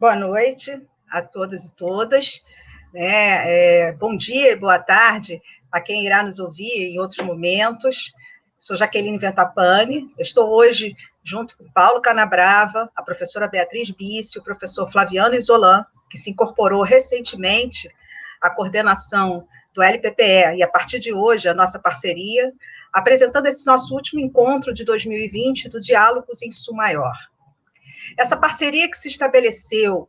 Boa noite a todas e todas. Bom dia e boa tarde a quem irá nos ouvir em outros momentos. Sou Jaqueline Ventapane. Eu estou hoje junto com Paulo Canabrava, a professora Beatriz Bício, o professor Flaviano Isolan, que se incorporou recentemente à coordenação do LPPE, e a partir de hoje a nossa parceria, apresentando esse nosso último encontro de 2020 do Diálogos em Sul Maior. Essa parceria que se estabeleceu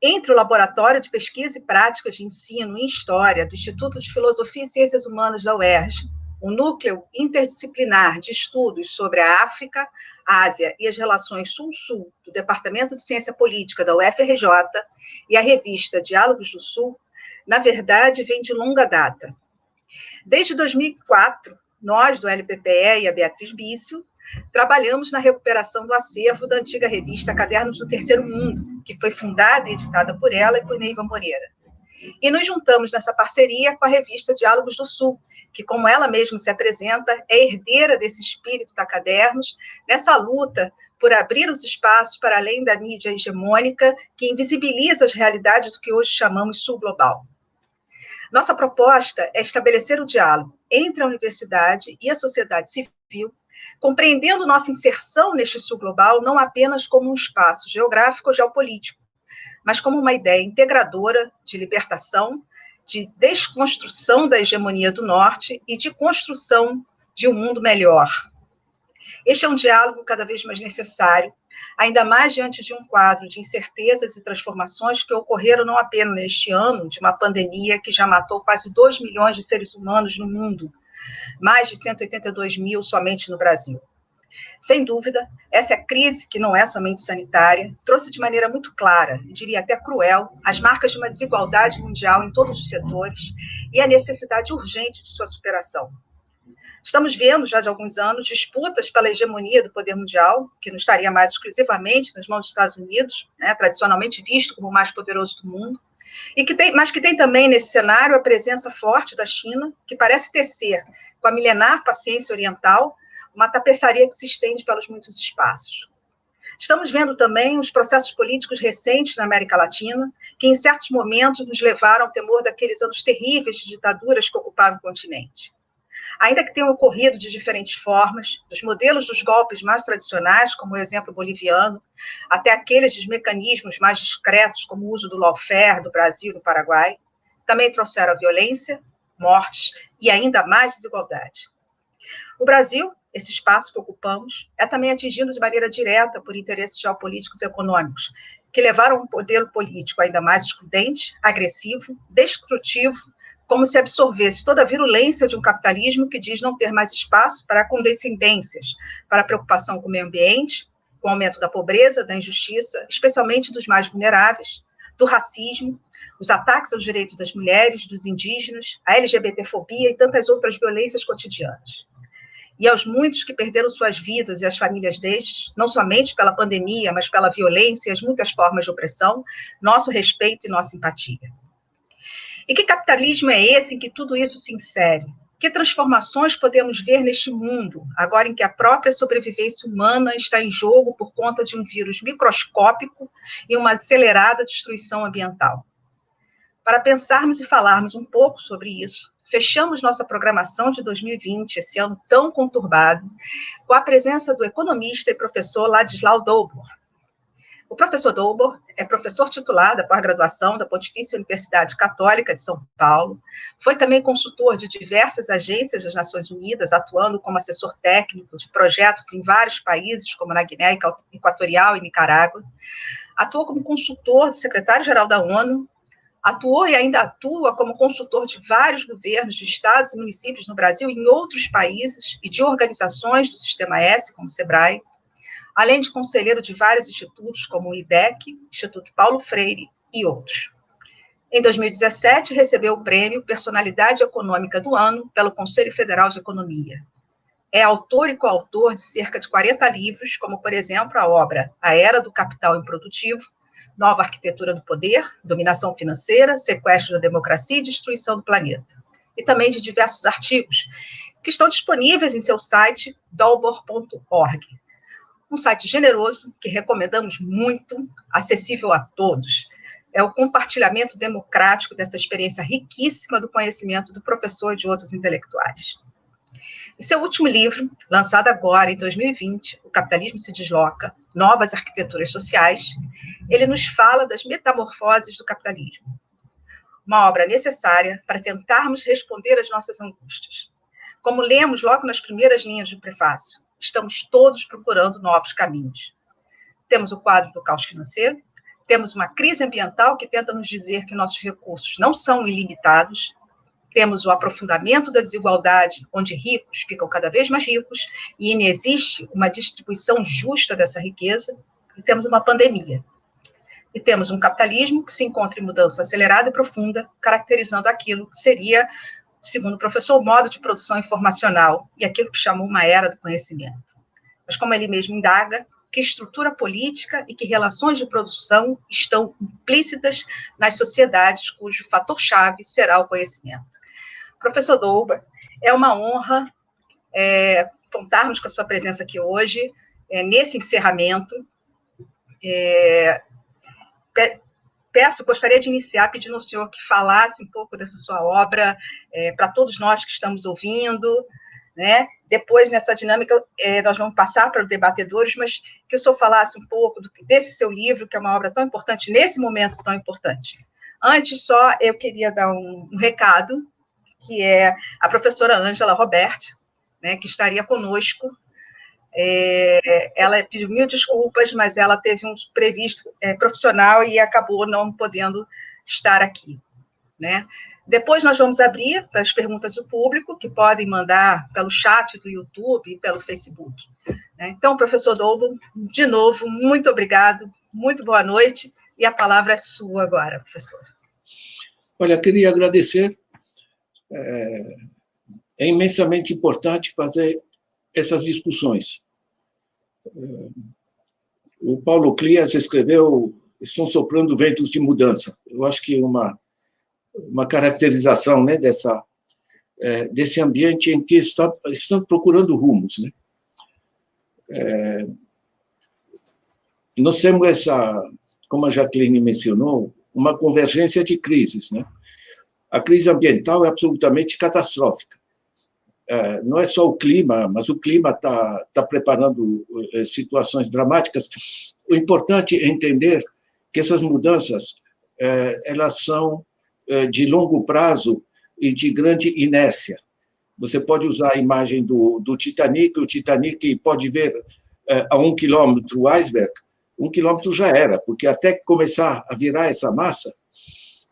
entre o Laboratório de Pesquisa e Práticas de Ensino em História do Instituto de Filosofia e Ciências Humanas da UERJ, o Núcleo Interdisciplinar de Estudos sobre a África, Ásia e as Relações Sul-Sul do Departamento de Ciência Política da UFRJ e a revista Diálogos do Sul, na verdade, vem de longa data. Desde 2004, nós do LPPE e a Beatriz Bício trabalhamos na recuperação do acervo da antiga revista Cadernos do Terceiro Mundo, que foi fundada e editada por ela e por Neiva Moreira. E nos juntamos nessa parceria com a revista Diálogos do Sul, que, como ela mesma se apresenta, é herdeira desse espírito da Cadernos, nessa luta por abrir os espaços para além da mídia hegemônica que invisibiliza as realidades do que hoje chamamos Sul Global. Nossa proposta é estabelecer o diálogo entre a universidade e a sociedade civil, compreendendo nossa inserção neste sul global não apenas como um espaço geográfico ou geopolítico, mas como uma ideia integradora de libertação, de desconstrução da hegemonia do Norte e de construção de um mundo melhor. Este é um diálogo cada vez mais necessário, ainda mais diante de um quadro de incertezas e transformações que ocorreram não apenas neste ano, de uma pandemia que já matou quase 2 milhões de seres humanos no mundo, mais de 182 mil somente no Brasil. Sem dúvida, essa crise, que não é somente sanitária, trouxe de maneira muito clara, e diria até cruel, as marcas de uma desigualdade mundial em todos os setores e a necessidade urgente de sua superação. Estamos vendo, já de alguns anos, disputas pela hegemonia do poder mundial, que não estaria mais exclusivamente nas mãos dos Estados Unidos, tradicionalmente visto como o mais poderoso do mundo, mas que tem também nesse cenário a presença forte da China, que parece tecer, com a milenar paciência oriental, uma tapeçaria que se estende pelos muitos espaços. Estamos vendo também os processos políticos recentes na América Latina, que em certos momentos nos levaram ao temor daqueles anos terríveis de ditaduras que ocuparam o continente. Ainda que tenham ocorrido de diferentes formas, dos modelos dos golpes mais tradicionais, como o exemplo boliviano, até aqueles dos mecanismos mais discretos, como o uso do lawfare do Brasil e do Paraguai, também trouxeram a violência, mortes e ainda mais desigualdade. O Brasil, esse espaço que ocupamos, é também atingido de maneira direta por interesses geopolíticos e econômicos, que levaram a um modelo político ainda mais excludente, agressivo, destrutivo, como se absorvesse toda a virulência de um capitalismo que diz não ter mais espaço para condescendências, para a preocupação com o meio ambiente, com o aumento da pobreza, da injustiça, especialmente dos mais vulneráveis, do racismo, os ataques aos direitos das mulheres, dos indígenas, a LGBTfobia e tantas outras violências cotidianas. E aos muitos que perderam suas vidas e as famílias destes, não somente pela pandemia, mas pela violência e as muitas formas de opressão, nosso respeito e nossa empatia. E que capitalismo é esse em que tudo isso se insere? Que transformações podemos ver neste mundo, agora em que a própria sobrevivência humana está em jogo por conta de um vírus microscópico e uma acelerada destruição ambiental? Para pensarmos e falarmos um pouco sobre isso, fechamos nossa programação de 2020, esse ano tão conturbado, com a presença do economista e professor Ladislau Dobor. O professor Dobor é professor titular da pós-graduação da Pontifícia Universidade Católica de São Paulo, foi também consultor de diversas agências das Nações Unidas, atuando como assessor técnico de projetos em vários países, como na Guiné Equatorial e Nicarágua, atuou como consultor do secretário-geral da ONU, atuou e ainda atua como consultor de vários governos de estados e municípios no Brasil e em outros países e de organizações do Sistema S, como o SEBRAE, além de conselheiro de vários institutos, como o IDEC, Instituto Paulo Freire e outros. Em 2017, recebeu o prêmio Personalidade Econômica do Ano pelo Conselho Federal de Economia. É autor e coautor de cerca de 40 livros, como, por exemplo, a obra A Era do Capital Improdutivo, Nova Arquitetura do Poder, Dominação Financeira, Sequestro da Democracia e Destruição do Planeta. E também de diversos artigos, que estão disponíveis em seu site, dobor.org. um site generoso, que recomendamos muito, acessível a todos. É o compartilhamento democrático dessa experiência riquíssima do conhecimento do professor e de outros intelectuais. Em seu último livro, lançado agora, em 2020, O Capitalismo se Desloca, Novas Arquiteturas Sociais, ele nos fala das metamorfoses do capitalismo. Uma obra necessária para tentarmos responder às nossas angústias. Como lemos logo nas primeiras linhas do prefácio, estamos todos procurando novos caminhos. Temos o quadro do caos financeiro, temos uma crise ambiental que tenta nos dizer que nossos recursos não são ilimitados, temos o aprofundamento da desigualdade, onde ricos ficam cada vez mais ricos e inexiste uma distribuição justa dessa riqueza, e temos uma pandemia. E temos um capitalismo que se encontra em mudança acelerada e profunda, caracterizando aquilo que seria, segundo o professor, o modo de produção informacional e aquilo que chamou uma era do conhecimento. Mas, como ele mesmo indaga, que estrutura política e que relações de produção estão implícitas nas sociedades cujo fator-chave será o conhecimento. Professor Douba, é uma honra contarmos com a sua presença aqui hoje, nesse encerramento. Gostaria de iniciar pedindo ao senhor que falasse um pouco dessa sua obra para todos nós que estamos ouvindo, né? Depois, nessa dinâmica, nós vamos passar para os debatedores, mas que o senhor falasse um pouco desse seu livro, que é uma obra tão importante, nesse momento tão importante. Antes, só, eu queria dar um recado, que é a professora Ângela Roberti, né, que estaria conosco. Ela pediu mil desculpas, mas ela teve um previsto profissional e acabou não podendo estar aqui, né? Depois nós vamos abrir para as perguntas do público, que podem mandar pelo chat do YouTube e pelo Facebook. Então, professor Douba, de novo, muito obrigado, muito boa noite, e a palavra é sua agora, professor. Olha, queria agradecer. É imensamente importante fazer essas discussões. O Paulo Clias escreveu "Estão soprando ventos de mudança". Eu acho que uma caracterização, né, desse ambiente em que estão procurando rumos, né? Nós temos como a Jacqueline mencionou, uma convergência de crises, né? A crise ambiental é absolutamente catastrófica. Não é só o clima, mas o clima está preparando situações dramáticas. O importante é entender que essas mudanças elas são de longo prazo e de grande inércia. Você pode usar a imagem do Titanic, o Titanic pode ver a 1 quilômetro o iceberg, 1 quilômetro já era, porque até começar a virar essa massa,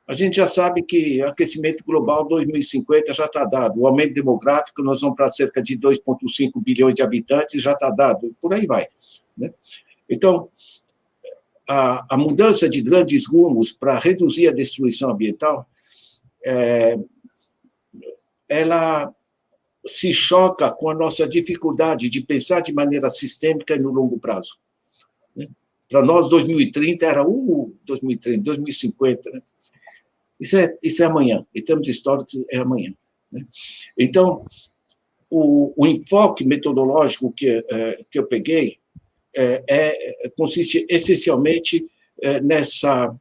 a gente já sabe que aquecimento global 2050 já está dado. O aumento demográfico, nós vamos para cerca de 2,5 bilhões de habitantes, já está dado. Por aí vai, né? Então, a mudança de grandes rumos para reduzir a destruição ambiental, ela se choca com a nossa dificuldade de pensar de maneira sistêmica e no longo prazo, né? Para nós, 2030 era 2030, 2050, né? Isso é amanhã, em termos históricos, é amanhã, né? Então, o enfoque metodológico que eu peguei consiste essencialmente nessa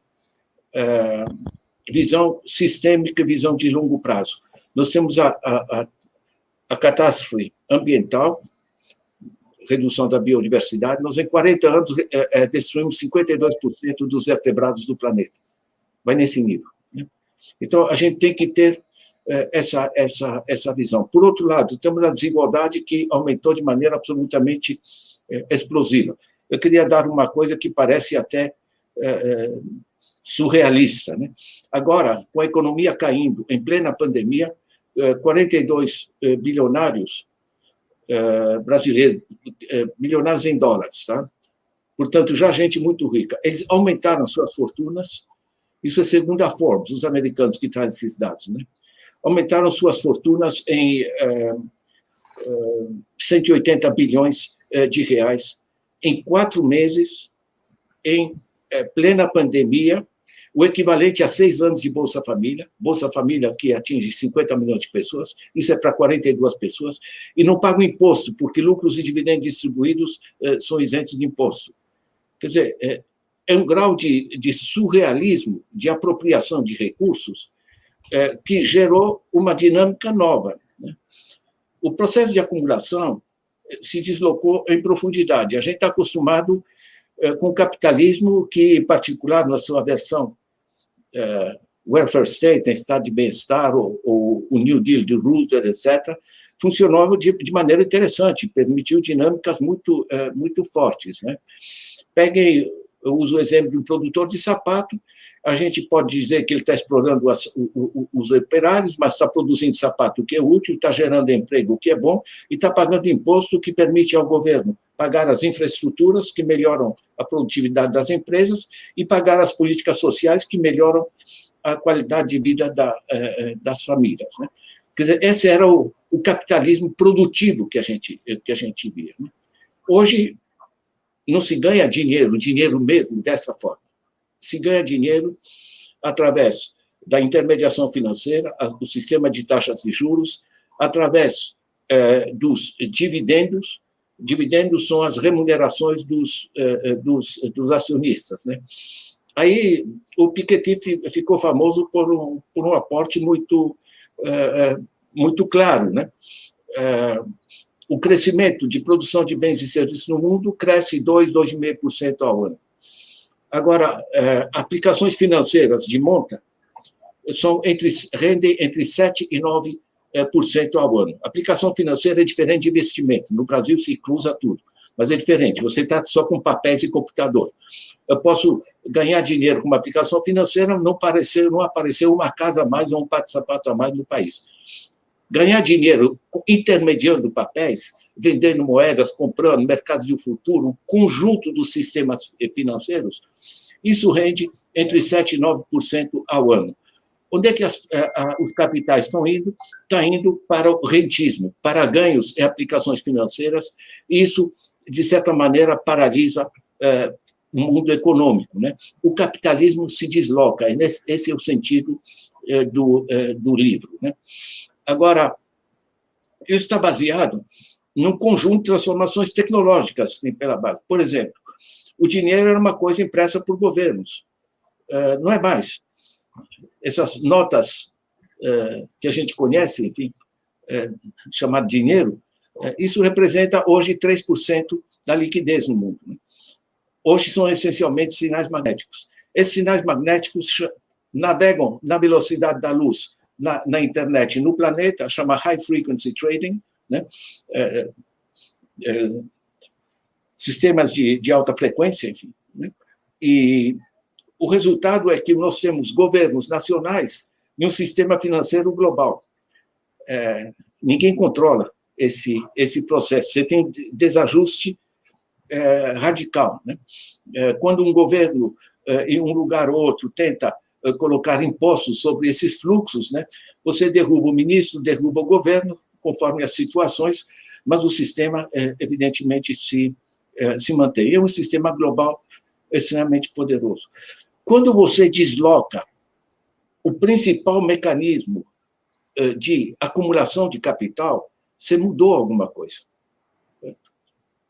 visão sistêmica e visão de longo prazo. Nós temos a catástrofe ambiental, redução da biodiversidade. Nós, em 40 anos, destruímos 52% dos vertebrados do planeta. Vai nesse nível, né? Então, a gente tem que ter essa visão. Por outro lado, temos a desigualdade que aumentou de maneira absolutamente explosiva. Eu queria dar uma coisa que parece até surrealista, né? Agora, com a economia caindo em plena pandemia, 42 bilionários brasileiros, milionários em dólares, tá? Portanto, já gente muito rica, eles aumentaram suas fortunas. Isso é segundo a Forbes, os americanos que trazem esses dados, né? Aumentaram suas fortunas em 180 bilhões de reais em 4 meses, em plena pandemia, o equivalente a 6 anos de Bolsa Família que atinge 50 milhões de pessoas, isso é para 42 pessoas, e não pagam imposto, porque lucros e dividendos distribuídos são isentos de imposto. Quer dizer, é um grau de surrealismo, de apropriação de recursos, que gerou uma dinâmica nova, né? O processo de acumulação se deslocou em profundidade. A gente está acostumado com o capitalismo que, em particular, na sua versão welfare state, estado de bem-estar, ou o New Deal de Roosevelt, etc., funcionou de maneira interessante, permitiu dinâmicas muito fortes, né? Peguem, eu uso o exemplo de um produtor de sapato, a gente pode dizer que ele está explorando os operários, mas está produzindo sapato, o que é útil, está gerando emprego, o que é bom, e está pagando imposto, o que permite ao governo pagar as infraestruturas que melhoram a produtividade das empresas e pagar as políticas sociais que melhoram a qualidade de vida das famílias, né? Quer dizer, esse era o capitalismo produtivo que a gente via, né? Hoje, não se ganha dinheiro mesmo dessa forma. Se ganha dinheiro através da intermediação financeira, do sistema de taxas de juros, através dos dividendos. Dividendos são as remunerações dos acionistas, né? Aí o Piketty ficou famoso por um aporte muito claro, né? O crescimento de produção de bens e serviços no mundo cresce 2,5% ao ano. Agora, aplicações financeiras de monta rendem entre 7% e 9% ao ano. Aplicação financeira é diferente de investimento. No Brasil se cruza tudo, mas é diferente. Você está só com papéis e computador. Eu posso ganhar dinheiro com uma aplicação financeira, não aparecer uma casa a mais ou um par de sapato a mais no país. Ganhar dinheiro intermediando papéis, vendendo moedas, comprando mercados do futuro, um conjunto dos sistemas financeiros, isso rende entre 7% e 9% ao ano. Onde é que os capitais estão indo? Está indo para o rentismo, para ganhos em aplicações financeiras. Isso, de certa maneira, paralisa o mundo econômico, né? O capitalismo se desloca, e esse é o sentido do livro, né? Agora, isso está baseado num conjunto de transformações tecnológicas que tem pela base. Por exemplo, o dinheiro era uma coisa impressa por governos. Não é mais. Essas notas que a gente conhece, enfim, chamado dinheiro, isso representa hoje 3% da liquidez no mundo, né? Hoje são essencialmente sinais magnéticos. Esses sinais magnéticos navegam na velocidade da luz na internet, no planeta, chama High Frequency Trading, né? Sistemas de alta frequência, enfim, né? E o resultado é que nós temos governos nacionais e um sistema financeiro global. Ninguém controla esse processo. Você tem um desajuste radical, né? Quando um governo, em um lugar ou outro, tenta colocar impostos sobre esses fluxos, né? Você derruba o ministro, derruba o governo, conforme as situações, mas o sistema, evidentemente, se mantém. É um sistema global extremamente poderoso. Quando você desloca o principal mecanismo de acumulação de capital, você mudou alguma coisa.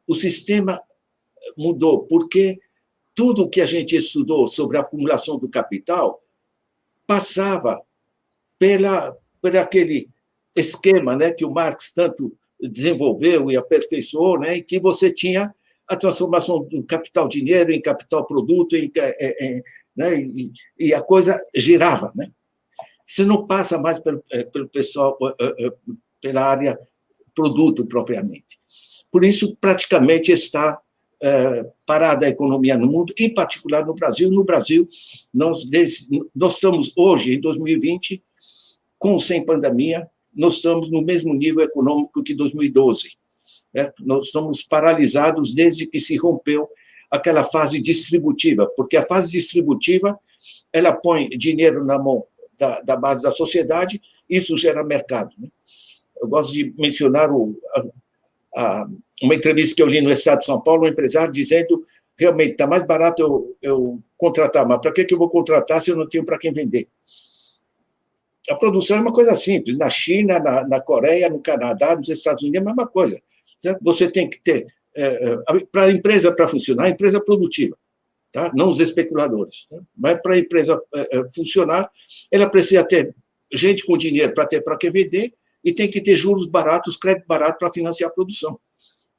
O sistema mudou, porque tudo o que a gente estudou sobre a acumulação do capital passava por aquele esquema, né, que o Marx tanto desenvolveu e aperfeiçoou, né, em que você tinha a transformação do capital dinheiro em capital produto, né, e a coisa girava, né? Você não passa mais pelo pessoal, pela área produto propriamente. Por isso, praticamente está parada a economia no mundo, em particular no Brasil. No Brasil, nós estamos hoje, em 2020, com ou sem pandemia, nós estamos no mesmo nível econômico que 2012. Nós estamos paralisados desde que se rompeu aquela fase distributiva, porque a fase distributiva ela põe dinheiro na mão da base da sociedade, isso gera mercado, né? Eu gosto de mencionar uma entrevista que eu li no Estado de São Paulo, um empresário dizendo realmente está mais barato eu contratar, mas para que eu vou contratar se eu não tenho para quem vender? A produção é uma coisa simples. Na China, na Coreia, no Canadá, nos Estados Unidos, é a mesma coisa. Certo? Você tem que ter, para a empresa para funcionar, a empresa produtiva, tá? Não os especuladores. Tá? Mas para a empresa funcionar, ela precisa ter gente com dinheiro para ter para quem vender e tem que ter juros baratos, crédito barato para financiar a produção.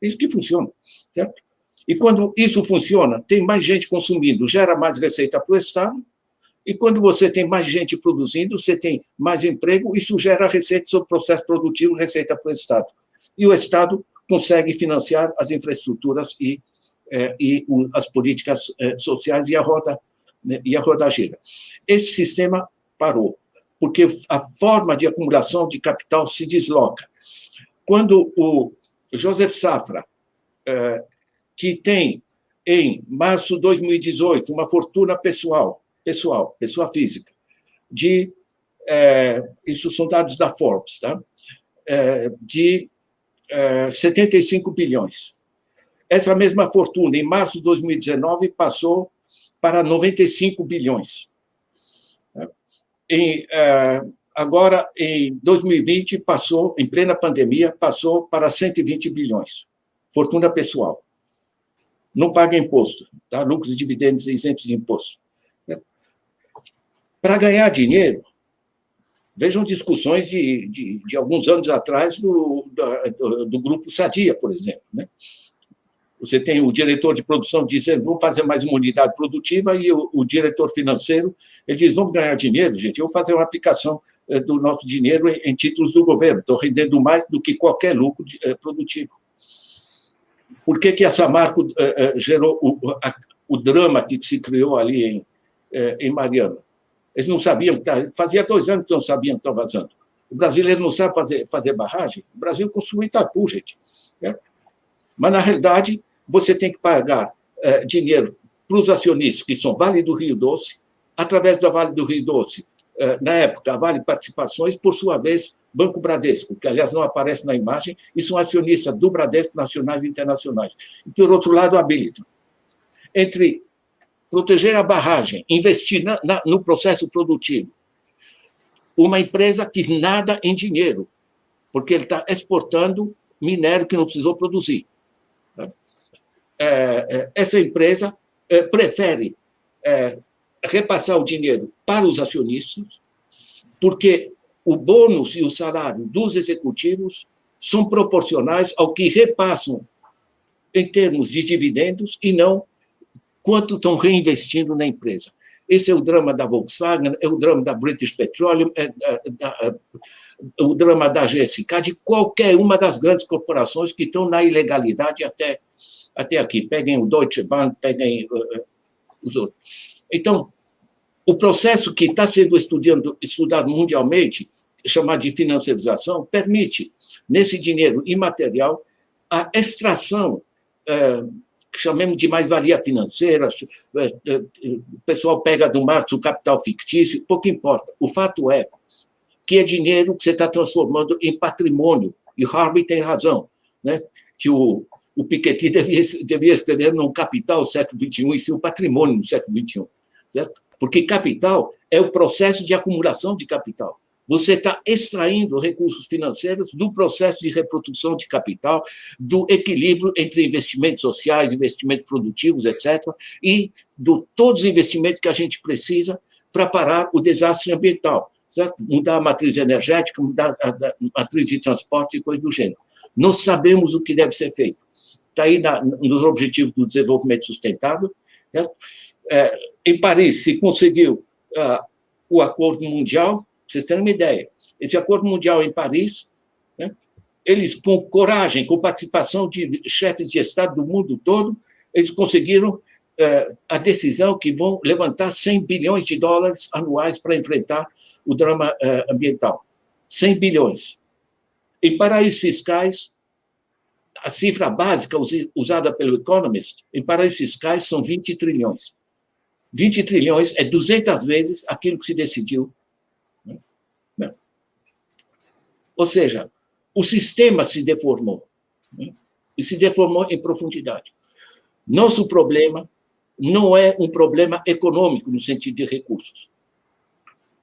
É isso que funciona. Certo? E quando isso funciona, tem mais gente consumindo, gera mais receita para o Estado. E quando você tem mais gente produzindo, você tem mais emprego, isso gera receita sobre o processo produtivo, receita para o Estado. E o Estado consegue financiar as infraestruturas e as políticas sociais e a roda gira. Esse sistema parou, porque a forma de acumulação de capital se desloca. Quando o Joseph Safra, que tem, em março de 2018, uma fortuna pessoa física, isso são dados da Forbes, tá? De 75 bilhões. Essa mesma fortuna, em março de 2019, passou para 95 bilhões. Agora, em 2020, passou, em plena pandemia, passou para 120 bilhões. Fortuna pessoal. Não paga imposto, tá? Lucros e dividendos isentos de imposto. Para ganhar dinheiro, vejam discussões de alguns anos atrás do Grupo Sadia, por exemplo. Né? Você tem o diretor de produção dizendo, vamos fazer mais uma unidade produtiva, e o diretor financeiro ele diz, vamos ganhar dinheiro, gente, eu vou fazer uma aplicação do nosso dinheiro em títulos do governo, estou rendendo mais do que qualquer lucro produtivo. Por que a Samarco gerou o drama que se criou ali em Mariana? Eles não sabiam, fazia 2 anos que não sabiam que estava vazando. O brasileiro não sabe fazer barragem. O Brasil construiu Itaipu, gente. Né? Mas, na realidade, você tem que pagar dinheiro para os acionistas, que são Vale do Rio Doce, através da Vale do Rio Doce, na época, a Vale Participações, por sua vez, Banco Bradesco, que, aliás, não aparece na imagem, e são acionistas do Bradesco nacionais e internacionais. E, por outro lado, a Abiliton. Entre proteger a barragem, investir no processo produtivo. Uma empresa que nada em dinheiro, porque ele está exportando minério que não precisou produzir. Essa empresa prefere repassar o dinheiro para os acionistas, porque o bônus e o salário dos executivos são proporcionais ao que repassam em termos de dividendos e não quanto estão reinvestindo na empresa. Esse é o drama da Volkswagen, é o drama da British Petroleum, o drama da GSK, de qualquer uma das grandes corporações que estão na ilegalidade até aqui. Peguem o Deutsche Bank, peguem os outros. Então, o processo que está sendo estudado mundialmente, chamado de financiarização, permite, nesse dinheiro imaterial, a extração que chamamos de mais-valia financeira, o pessoal pega do Marx o capital fictício, pouco importa. O fato é que é dinheiro que você está transformando em patrimônio, e Harvey tem razão, né? Que o Piketty devia escrever no Capital do século XXI e sim o patrimônio do século XXI, certo? Porque capital é o processo de acumulação de capital. Você está extraindo recursos financeiros do processo de reprodução de capital, do equilíbrio entre investimentos sociais, investimentos produtivos, etc., e de todos os investimentos que a gente precisa para parar o desastre ambiental, certo? Mudar a matriz energética, mudar a matriz de transporte e coisa do gênero. Nós sabemos o que deve ser feito. Está aí nos Objetivos do Desenvolvimento Sustentável. Certo? Em Paris se conseguiu o Acordo Mundial. Vocês têm uma ideia. Esse Acordo Mundial em Paris, né, eles, com coragem, com participação de chefes de Estado do mundo todo, eles conseguiram a decisão que vão levantar 100 bilhões de dólares anuais para enfrentar o drama ambiental. 100 bilhões. Em paraísos fiscais, a cifra básica usada pelo Economist, em paraísos fiscais, são 20 trilhões. 20 trilhões é 200 vezes aquilo que se decidiu. Ou seja, o sistema se deformou, e se deformou em profundidade. Nosso problema não é um problema econômico no sentido de recursos.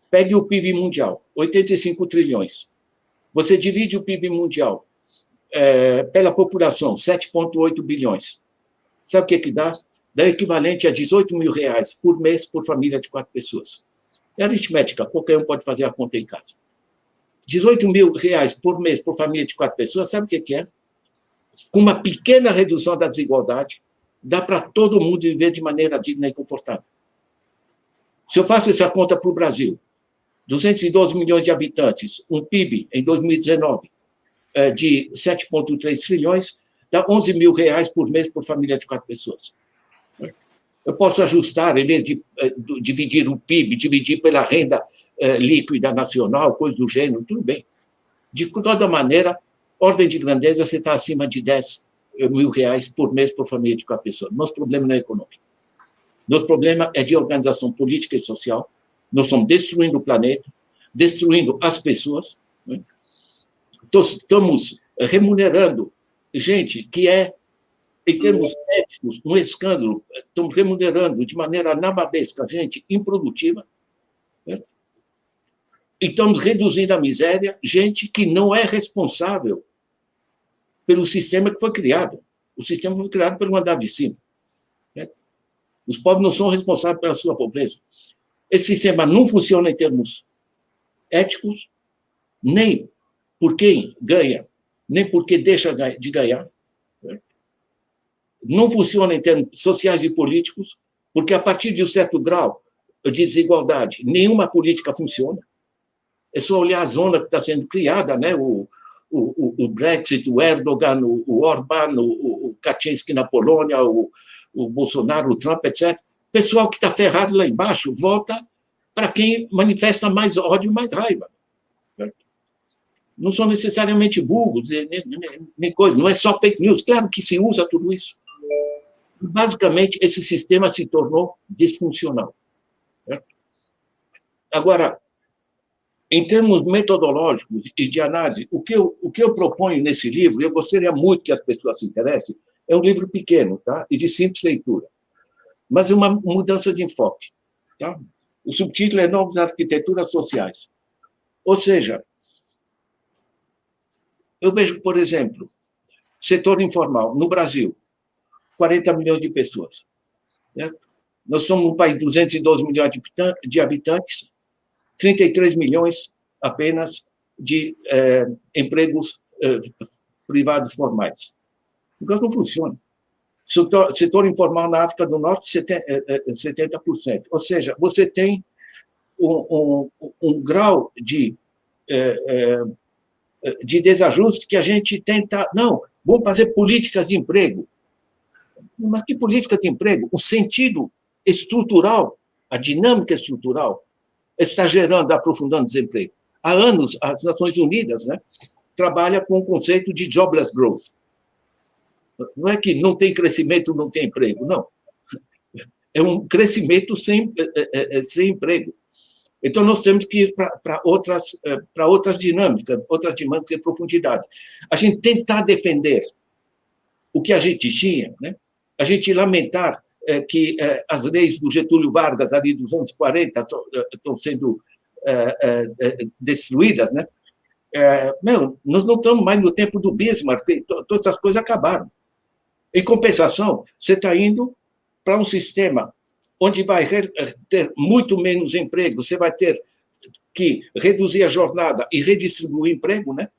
Pegue o PIB mundial, 85 trilhões. Você divide o PIB mundial pela população, 7,8 bilhões. Sabe o que dá? Dá equivalente a R$18.000 por mês por família de 4 pessoas. É aritmética, qualquer um pode fazer a conta em casa. R$18.000 por mês por família de 4 pessoas, sabe o que é? Com uma pequena redução da desigualdade, dá para todo mundo viver de maneira digna e confortável. Se eu faço essa conta para o Brasil, 212 milhões de habitantes, um PIB em 2019 de 7,3 trilhões, dá R$11.000 por mês por família de 4 pessoas. Eu posso ajustar, em vez de dividir o PIB, dividir pela renda líquida nacional, coisa do gênero, tudo bem. De toda maneira, ordem de grandeza, você está acima de R$10.000 por mês por família de 4 pessoas. Nosso problema não é econômico. Nosso problema é de organização política e social. Nós estamos destruindo o planeta, destruindo as pessoas. Né? Estamos remunerando gente que é, em termos éticos, um escândalo. Estamos remunerando de maneira nababesca gente improdutiva. Né? E estamos reduzindo a miséria gente que não é responsável pelo sistema que foi criado. O sistema foi criado pelo andar de cima. Né? Os pobres não são responsáveis pela sua pobreza. Esse sistema não funciona em termos éticos, nem por quem ganha, nem porque deixa de ganhar. Né? Não funciona em termos sociais e políticos, porque a partir de um certo grau de desigualdade, nenhuma política funciona. É só olhar a zona que está sendo criada, né? O Brexit, o Erdogan, o Orbán, o Kaczynski na Polônia, o Bolsonaro, o Trump, etc. O pessoal que está ferrado lá embaixo volta para quem manifesta mais ódio e mais raiva. Não são necessariamente burros, nem coisa, não é só fake news. Claro que se usa tudo isso. Basicamente, esse sistema se tornou disfuncional. Agora, em termos metodológicos e de análise, o que eu proponho nesse livro, eu gostaria muito que as pessoas se interessem, é um livro pequeno, tá? E de simples leitura, mas é uma mudança de enfoque. Tá? O subtítulo é Novas Arquiteturas Sociais. Ou seja, eu vejo, por exemplo, setor informal, no Brasil, 40 milhões de pessoas. Né? Nós somos um país de 212 milhões de habitantes, 33 milhões apenas de empregos privados formais. O negócio não funciona. Setor informal na África do Norte, 70%. Ou seja, você tem um grau de desajuste que a gente tenta... Não, vamos fazer políticas de emprego. Mas que política de emprego? O sentido estrutural, a dinâmica estrutural, está gerando, aprofundando o desemprego. Há anos, as Nações Unidas, né, trabalham com o conceito de jobless growth. Não é que não tem crescimento, não tem emprego, não. É um crescimento sem emprego. Então, nós temos que ir para outras dinâmicas de profundidade. A gente tentar defender o que a gente tinha, né? A gente lamentar que as leis do Getúlio Vargas, ali dos anos 40, estão sendo destruídas, né? Nós não estamos mais no tempo do Bismarck, todas essas coisas acabaram. Em compensação, você está indo para um sistema onde vai ter muito menos emprego, você vai ter que reduzir a jornada e redistribuir o emprego, né?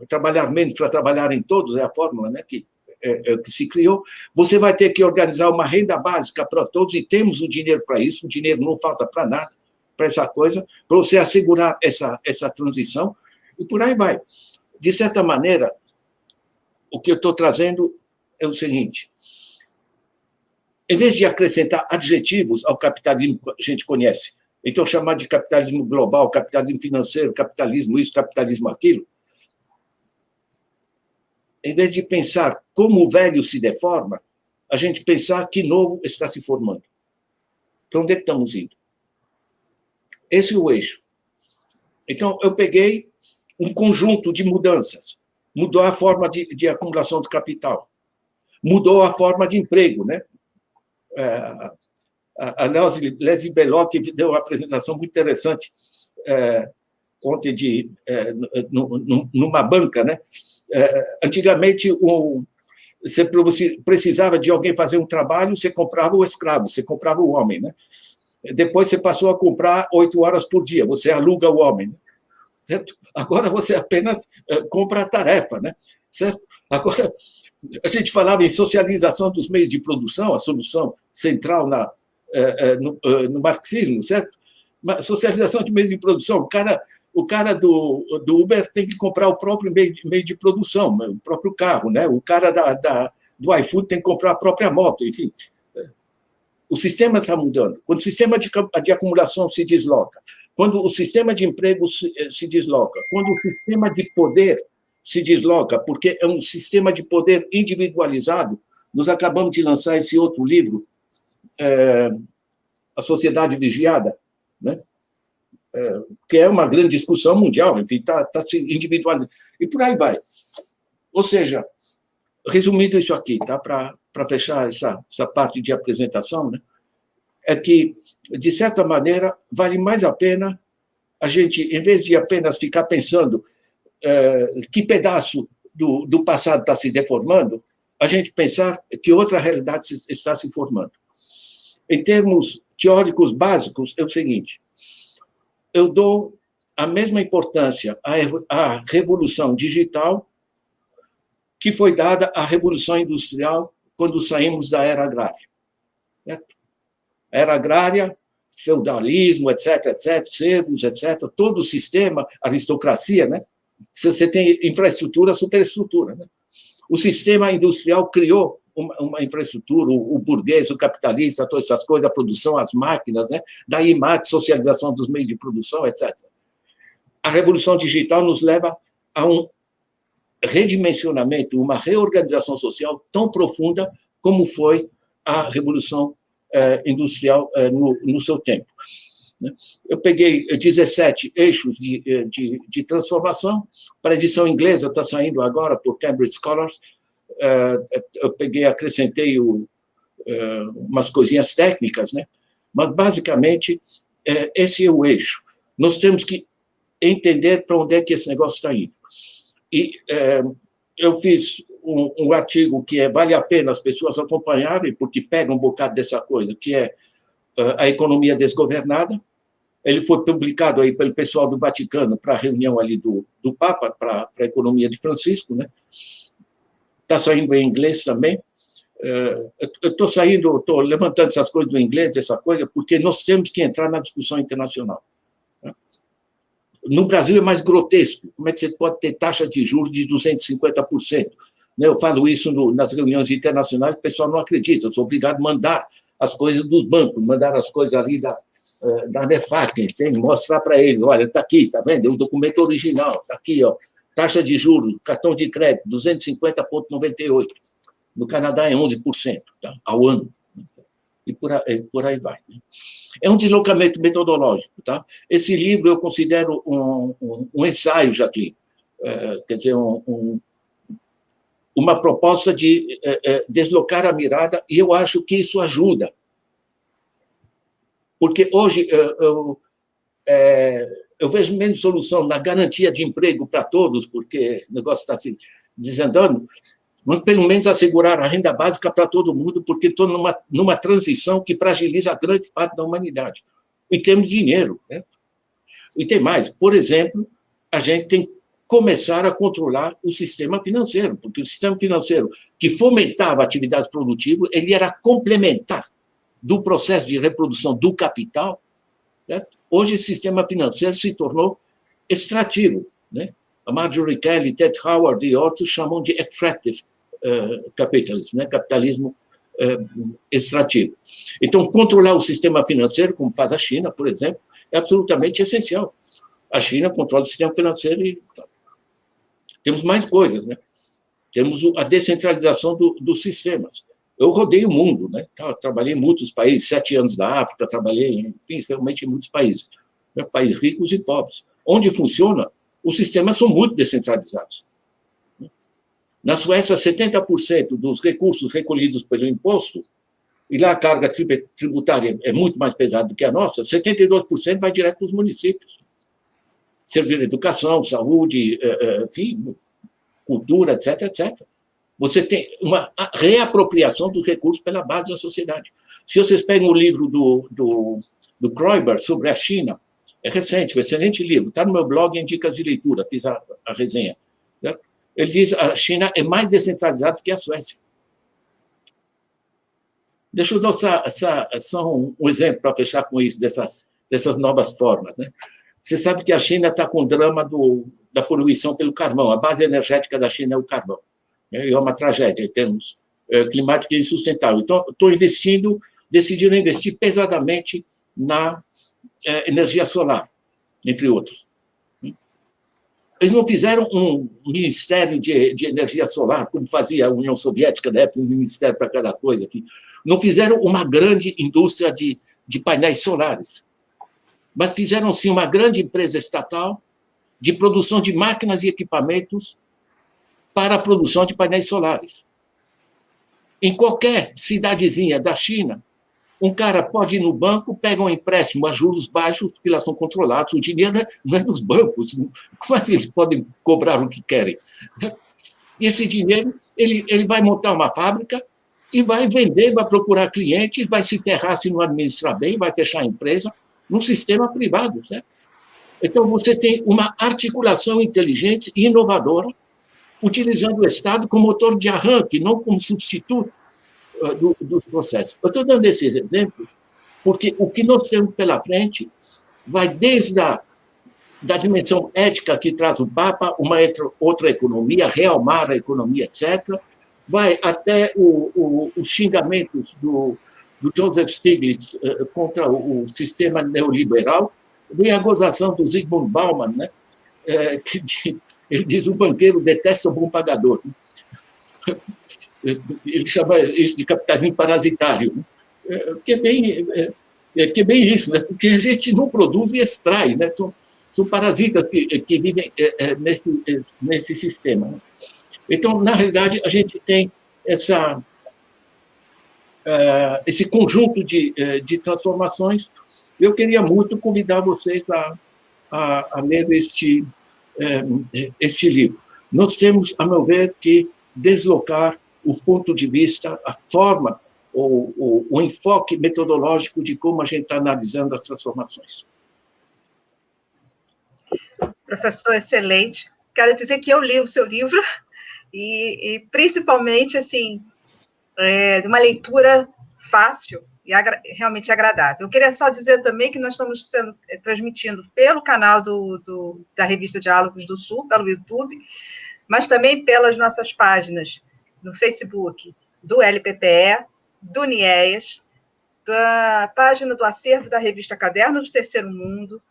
Trabalhar menos para trabalhar em todos, é a fórmula, né, que se criou. Você vai ter que organizar uma renda básica para todos, e temos o dinheiro para isso, o dinheiro não falta para nada, para essa coisa, para você assegurar essa transição, e por aí vai. De certa maneira, o que eu estou trazendo é o seguinte: em vez de acrescentar adjetivos ao capitalismo que a gente conhece, então chamar de capitalismo global, capitalismo financeiro, capitalismo isso, capitalismo aquilo, em vez de pensar como o velho se deforma, a gente pensar que novo está se formando. Para onde é que estamos indo? Esse é o eixo. Então, eu peguei um conjunto de mudanças. Mudou a forma de acumulação do capital. mudou a forma de emprego, né? A Leslie Bellotti deu uma apresentação muito interessante ontem numa banca, né? Antigamente, você precisava de alguém fazer um trabalho, você comprava o escravo, você comprava o homem, né? Depois você passou a comprar 8 horas por dia, você aluga o homem, né? Certo? Agora você apenas compra a tarefa, né? Certo? Agora, a gente falava em socialização dos meios de produção, a solução central no marxismo, certo? Mas socialização de meios de produção, o cara do Uber tem que comprar o próprio meio de produção, o próprio carro, né? O cara do iFood tem que comprar a própria moto, enfim. O sistema está mudando. Quando o sistema de acumulação se desloca, quando o sistema de emprego se desloca, quando o sistema de poder se desloca, porque é um sistema de poder individualizado, nós acabamos de lançar esse outro livro, A Sociedade Vigiada, né? Que é uma grande discussão mundial, enfim, está se individualizando. E por aí vai. Ou seja, resumindo isso aqui, tá? Para fechar essa parte de apresentação, né? É que, de certa maneira, vale mais a pena a gente, em vez de apenas ficar pensando que pedaço do passado está se deformando, a gente pensar que outra realidade está se formando. Em termos teóricos básicos, é o seguinte: eu dou a mesma importância à revolução digital que foi dada à revolução industrial quando saímos da era agrária. Certo? Era agrária, feudalismo, etc., cercos, etc., todo o sistema, aristocracia, né? Você tem infraestrutura, superestrutura, né? O sistema industrial criou uma infraestrutura, o burguês, o capitalista, todas essas coisas, a produção, as máquinas, né? Daí Marx, socialização dos meios de produção, etc. A revolução digital nos leva a um redimensionamento, uma reorganização social tão profunda como foi a revolução industrial no seu tempo. Eu peguei 17 eixos de transformação, para a edição inglesa, está saindo agora por Cambridge Scholars, eu acrescentei umas coisinhas técnicas, né? Mas, basicamente, esse é o eixo. Nós temos que entender para onde é que esse negócio está indo. E eu fiz um artigo que vale a pena as pessoas acompanharem, porque pega um bocado dessa coisa, que é a economia desgovernada. Ele foi publicado aí pelo pessoal do Vaticano para a reunião ali do Papa, para a economia de Francisco, né? Está saindo em inglês também. Eu estou levantando essas coisas do inglês, dessa coisa, porque nós temos que entrar na discussão internacional. No Brasil é mais grotesco. Como é que você pode ter taxa de juros de 250%? Eu falo isso nas reuniões internacionais, o pessoal não acredita. Eu sou obrigado a mandar as coisas dos bancos, mandar as coisas ali da NEFAC, tem que mostrar para eles, olha, está aqui, está vendo? É o documento original, está aqui, ó, taxa de juros, cartão de crédito, 250,98%. No Canadá é 11%, tá? Ao ano. E por aí vai. Né? É um deslocamento metodológico. Tá? Esse livro eu considero um ensaio, Jacqueline, quer dizer, uma proposta de deslocar a mirada, e eu acho que isso ajuda. Porque hoje eu vejo menos solução na garantia de emprego para todos, porque o negócio está se desandando, mas pelo menos assegurar a renda básica para todo mundo, porque estou numa transição que fragiliza a grande parte da humanidade. E temos dinheiro. Né? E tem mais. Por exemplo, a gente tem que começar a controlar o sistema financeiro, porque o sistema financeiro que fomentava atividades produtivas, ele era complementar do processo de reprodução do capital. Né? Hoje, o sistema financeiro se tornou extrativo. Né? A Marjorie Kelly, Ted Howard e outros chamam de extractive capitalism, né? Capitalismo extrativo. Então, controlar o sistema financeiro, como faz a China, por exemplo, é absolutamente essencial. A China controla o sistema financeiro e temos mais coisas, né? Temos a descentralização dos sistemas. Eu rodei o mundo, né? Trabalhei em muitos países, 7 anos da África, trabalhei, enfim, realmente em muitos países, né? Países ricos e pobres. Onde funciona, os sistemas são muito descentralizados. Na Suécia, 70% dos recursos recolhidos pelo imposto, e lá a carga tributária é muito mais pesada do que a nossa, 72% vai direto para os municípios. Servir educação, saúde, enfim, cultura, etc, etc. Você tem uma reapropriação dos recursos pela base da sociedade. Se vocês pegam o livro do Kroiber sobre a China, é recente, um excelente livro, está no meu blog em Dicas de Leitura, fiz a resenha. Ele diz que a China é mais descentralizada que a Suécia. Deixa eu dar só um exemplo para fechar com isso, dessas novas formas. Né? Você sabe que a China está com o drama da poluição pelo carvão. A base energética da China é o carvão. É uma tragédia em termos climáticos e insustentável. Então, decidiram investir pesadamente na energia solar, entre outros. Eles não fizeram um ministério de energia solar, como fazia a União Soviética, na época, um ministério para cada coisa. Enfim. Não fizeram uma grande indústria de painéis solares, mas fizeram, sim, uma grande empresa estatal de produção de máquinas e equipamentos para a produção de painéis solares. Em qualquer cidadezinha da China, um cara pode ir no banco, pega um empréstimo a juros baixos, porque elas são controladas, o dinheiro não é dos bancos. Como assim eles podem cobrar o que querem? E esse dinheiro, ele vai montar uma fábrica e vai vender, vai procurar clientes, vai se ferrar se não administrar bem, vai fechar a empresa num sistema privado. Certo? Então, você tem uma articulação inteligente e inovadora, utilizando o Estado como motor de arranque, não como substituto dos processos. Eu estou dando esses exemplos porque o que nós temos pela frente vai desde da dimensão ética que traz o Papa, uma outra economia, realmar a economia, etc., vai até os xingamentos do Joseph Stiglitz contra o sistema neoliberal, vem a gozação do Zygmunt Bauman, né, que ele diz o banqueiro detesta o bom pagador. Ele chama isso de capitalismo parasitário, que é bem isso, né? Porque a gente não produz e extrai, né? São parasitas que vivem nesse sistema. Né? Então, na realidade, a gente tem esse conjunto de transformações. Eu queria muito convidar vocês a ler este livro. Nós temos, a meu ver, que deslocar o ponto de vista, a forma, o enfoque metodológico de como a gente está analisando as transformações. Professor, excelente. Quero dizer que eu li o seu livro e principalmente, assim, de uma leitura fácil e realmente agradável. Eu queria só dizer também que nós estamos transmitindo pelo canal da revista Diálogos do Sul, pelo YouTube, mas também pelas nossas páginas no Facebook do LPPE, do NIEAS, da página do acervo da revista Caderno do Terceiro Mundo,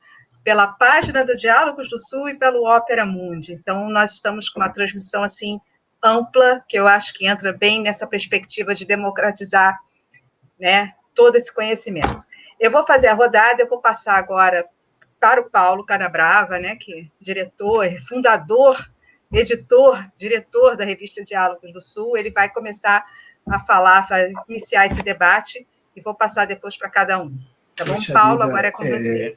pela página do Diálogos do Sul e pelo Opera Mundi. Então, nós estamos com uma transmissão assim ampla, que eu acho que entra bem nessa perspectiva de democratizar, né, todo esse conhecimento. Eu vou fazer a rodada, eu vou passar agora para o Paulo Canabrava, né, que é diretor, fundador, editor, diretor da revista Diálogos do Sul. Ele vai começar a falar, vai iniciar esse debate, e vou passar depois para cada um. Tá bom, Poxa Paulo? vida, Agora é com você.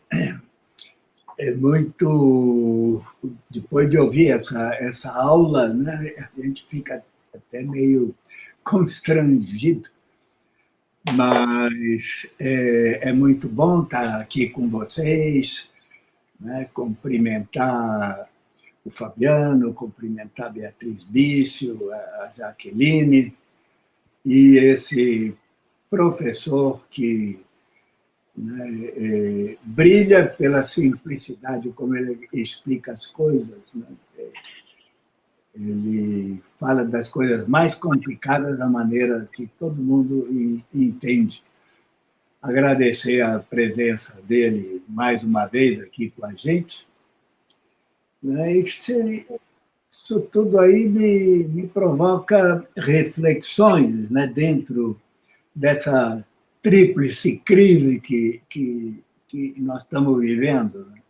É muito... Depois de ouvir essa aula, né, a gente fica até meio constrangido, mas é muito bom estar aqui com vocês, né, cumprimentar o Fabiano, cumprimentar a Beatriz Bício, a Jaqueline, e esse professor que, né, brilha pela simplicidade como ele explica as coisas. Né? Ele fala das coisas mais complicadas da maneira que todo mundo entende. Agradecer a presença dele mais uma vez aqui com a gente. Né? E isso tudo aí me provoca reflexões, né, dentro dessa tríplice crise que nós estamos vivendo. Né?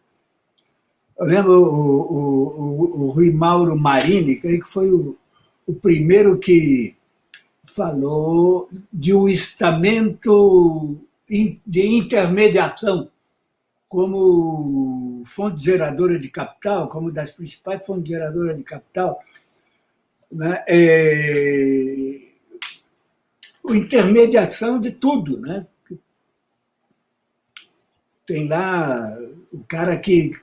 Eu lembro o Rui Mauro Marini, creio que foi o o primeiro que falou de um estamento de intermediação como fonte geradora de capital, como das principais fontes geradoras de capital, né? A intermediação de tudo, né? Tem lá o cara que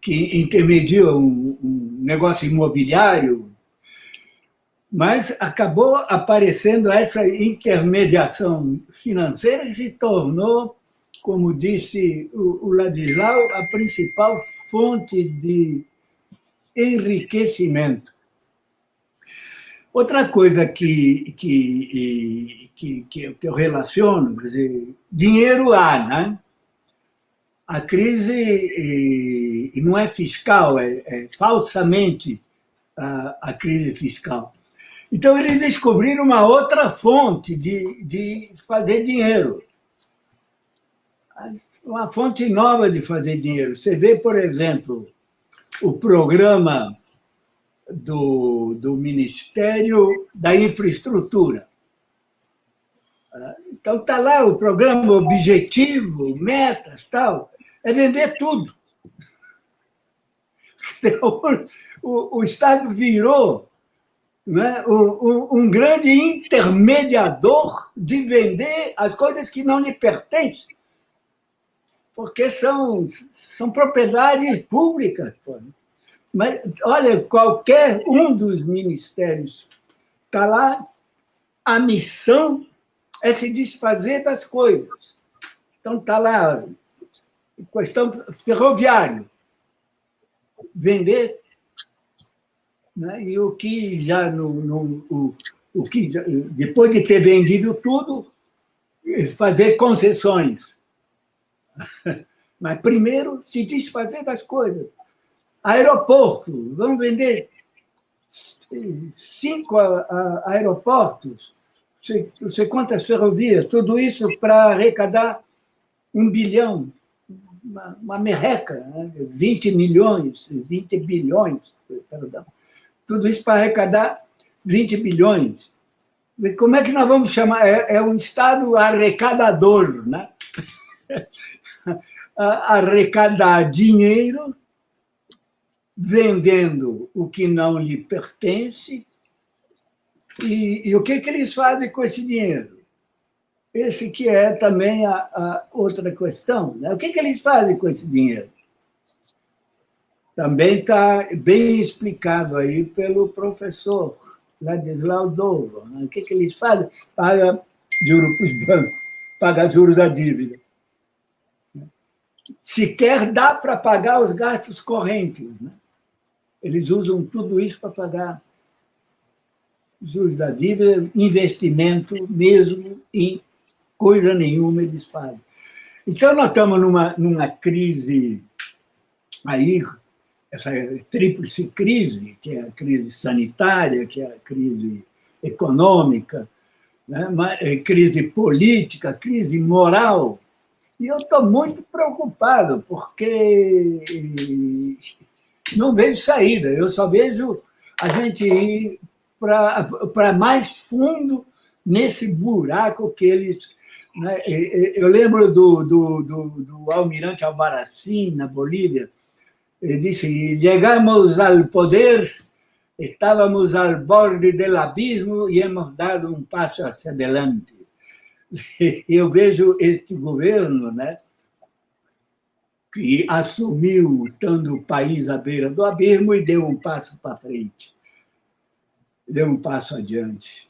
intermedia um negócio imobiliário, mas acabou aparecendo essa intermediação financeira que se tornou, como disse o Ladislau, a principal fonte de enriquecimento. Outra coisa que eu relaciono, quer dizer, dinheiro há, né? A crise não é fiscal, é falsamente a crise fiscal. Então, eles descobriram uma outra fonte de fazer dinheiro. Uma fonte nova de fazer dinheiro. Você vê, por exemplo, o programa do Ministério da Infraestrutura. Então, está lá o programa, objetivo, metas, tal. É vender tudo. Então, o Estado virou, né, um grande intermediador de vender as coisas que não lhe pertencem, porque são propriedades públicas. Mas, olha, qualquer um dos ministérios está lá, a missão é se desfazer das coisas. Então, está lá, questão ferroviária, vender, né? E o que já depois de ter vendido tudo, fazer concessões. Mas primeiro se desfazer das coisas. Aeroporto, vamos vender 5 aeroportos, não sei quantas ferrovias, tudo isso para arrecadar 1 bilhão, uma merreca, né? 20 milhões, 20 bilhões, perdão. Tudo isso para arrecadar 20 bilhões. Como é que nós vamos chamar? É um Estado arrecadador, né? Arrecadar dinheiro vendendo o que não lhe pertence. E o que eles fazem com esse dinheiro? Esse que é também a outra questão, né? O que eles fazem com esse dinheiro? Também está bem explicado aí pelo professor Ladislau Dovo, né? O que eles fazem? Paga juros para os bancos, paga juros da dívida. Sequer dá para pagar os gastos correntes, né? Eles usam tudo isso para pagar juros da dívida, investimento mesmo em coisa nenhuma eles fazem. Então, nós estamos numa crise aí, essa tríplice crise, que é a crise sanitária, que é a crise econômica, né? Crise política, crise moral. E eu estou muito preocupado, porque não vejo saída. Eu só vejo a gente ir para mais fundo nesse buraco que eles... Né? Eu lembro do almirante Albarracín, na Bolívia. Ele disse: chegamos ao poder, estávamos ao borde do abismo e hemos dado um passo hacia adelante. Eu vejo este governo, né, que assumiu estando o país à beira do abismo e deu um passo para frente, deu um passo adiante.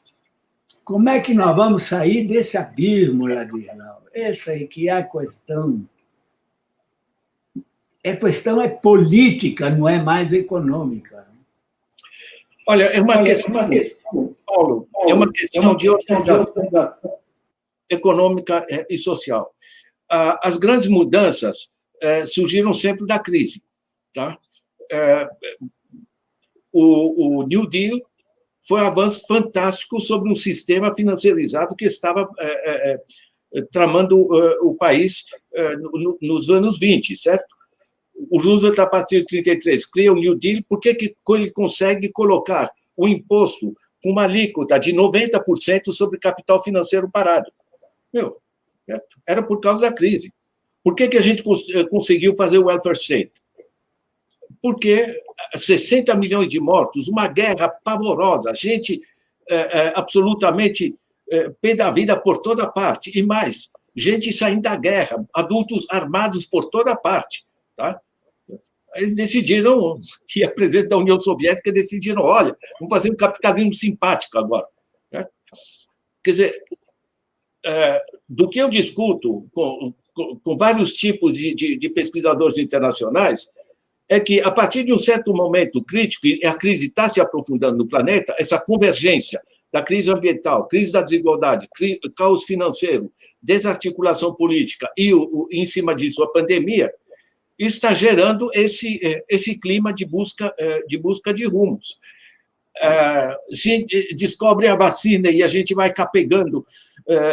Como é que nós vamos sair desse abismo, Ladislau? Essa aí que é a questão. A questão é política, não é mais econômica. Olha, é uma questão, Paulo, é uma questão de organização econômica e social. As grandes mudanças surgiram sempre da crise. Tá? O New Deal foi um avanço fantástico sobre um sistema financiarizado que estava tramando o país nos anos 20, certo? O Roosevelt, a partir de 1933, cria o New Deal. Por que ele consegue colocar o imposto com uma alíquota de 90% sobre capital financeiro parado. Meu, era por causa da crise. Por que a gente conseguiu fazer o welfare state? Porque 60 milhões de mortos, uma guerra pavorosa, gente absolutamente pé da vida por toda parte, e mais, gente saindo da guerra, adultos armados por toda parte. Tá? Eles decidiram, e a presidente da União Soviética decidiram, olha, vamos fazer um capitalismo simpático agora. Né? Quer dizer, do que eu discuto com vários tipos de pesquisadores internacionais, é que, a partir de um certo momento crítico, e a crise está se aprofundando no planeta, essa convergência da crise ambiental, crise da desigualdade, caos financeiro, desarticulação política e, em cima disso, a pandemia, está gerando esse clima de busca de rumos. Se descobre a vacina e a gente vai capegando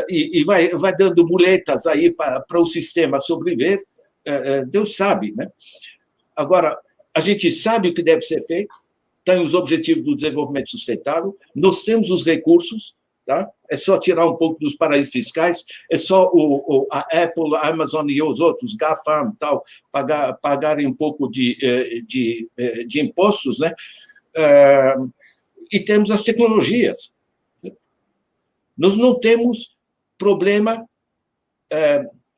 e vai dando muletas aí para o sistema sobreviver, Deus sabe, né? Agora, a gente sabe o que deve ser feito, tem os objetivos do desenvolvimento sustentável, nós temos os recursos, tá? É só tirar um pouco dos paraísos fiscais, é só a Apple, a Amazon e os outros, GAFAM, tal, pagarem um pouco de impostos, né? E temos as tecnologias. Nós não temos problema.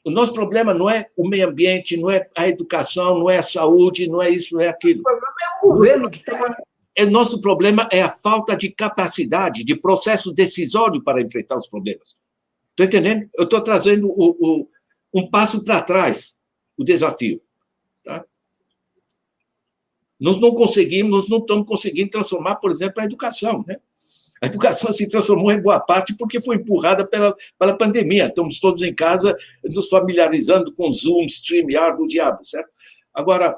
O nosso problema não é o meio ambiente, não é a educação, não é a saúde, não é isso, não é aquilo. O problema é o governo que está. Nosso problema é a falta de capacidade, de processo decisório para enfrentar os problemas. Estou entendendo? Eu estou trazendo um passo para trás, o desafio. Tá? Nós não estamos conseguindo transformar, por exemplo, a educação. Né? A educação se transformou em boa parte porque foi empurrada pela pandemia. Estamos todos em casa nos familiarizando com Zoom, StreamYard, do diabo, certo? Agora,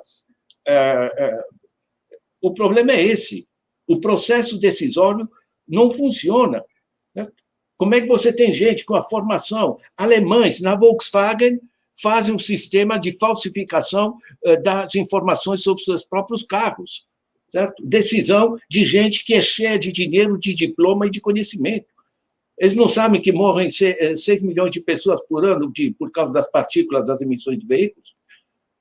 o problema é esse. O processo decisório não funciona. Né? Como é que você tem gente com a formação? Alemães, na Volkswagen, fazem um sistema de falsificação das informações sobre os seus próprios carros. Certo? Decisão de gente que é cheia de dinheiro, de diploma e de conhecimento. Eles não sabem que morrem 6 milhões de pessoas por ano por causa das partículas das emissões de veículos?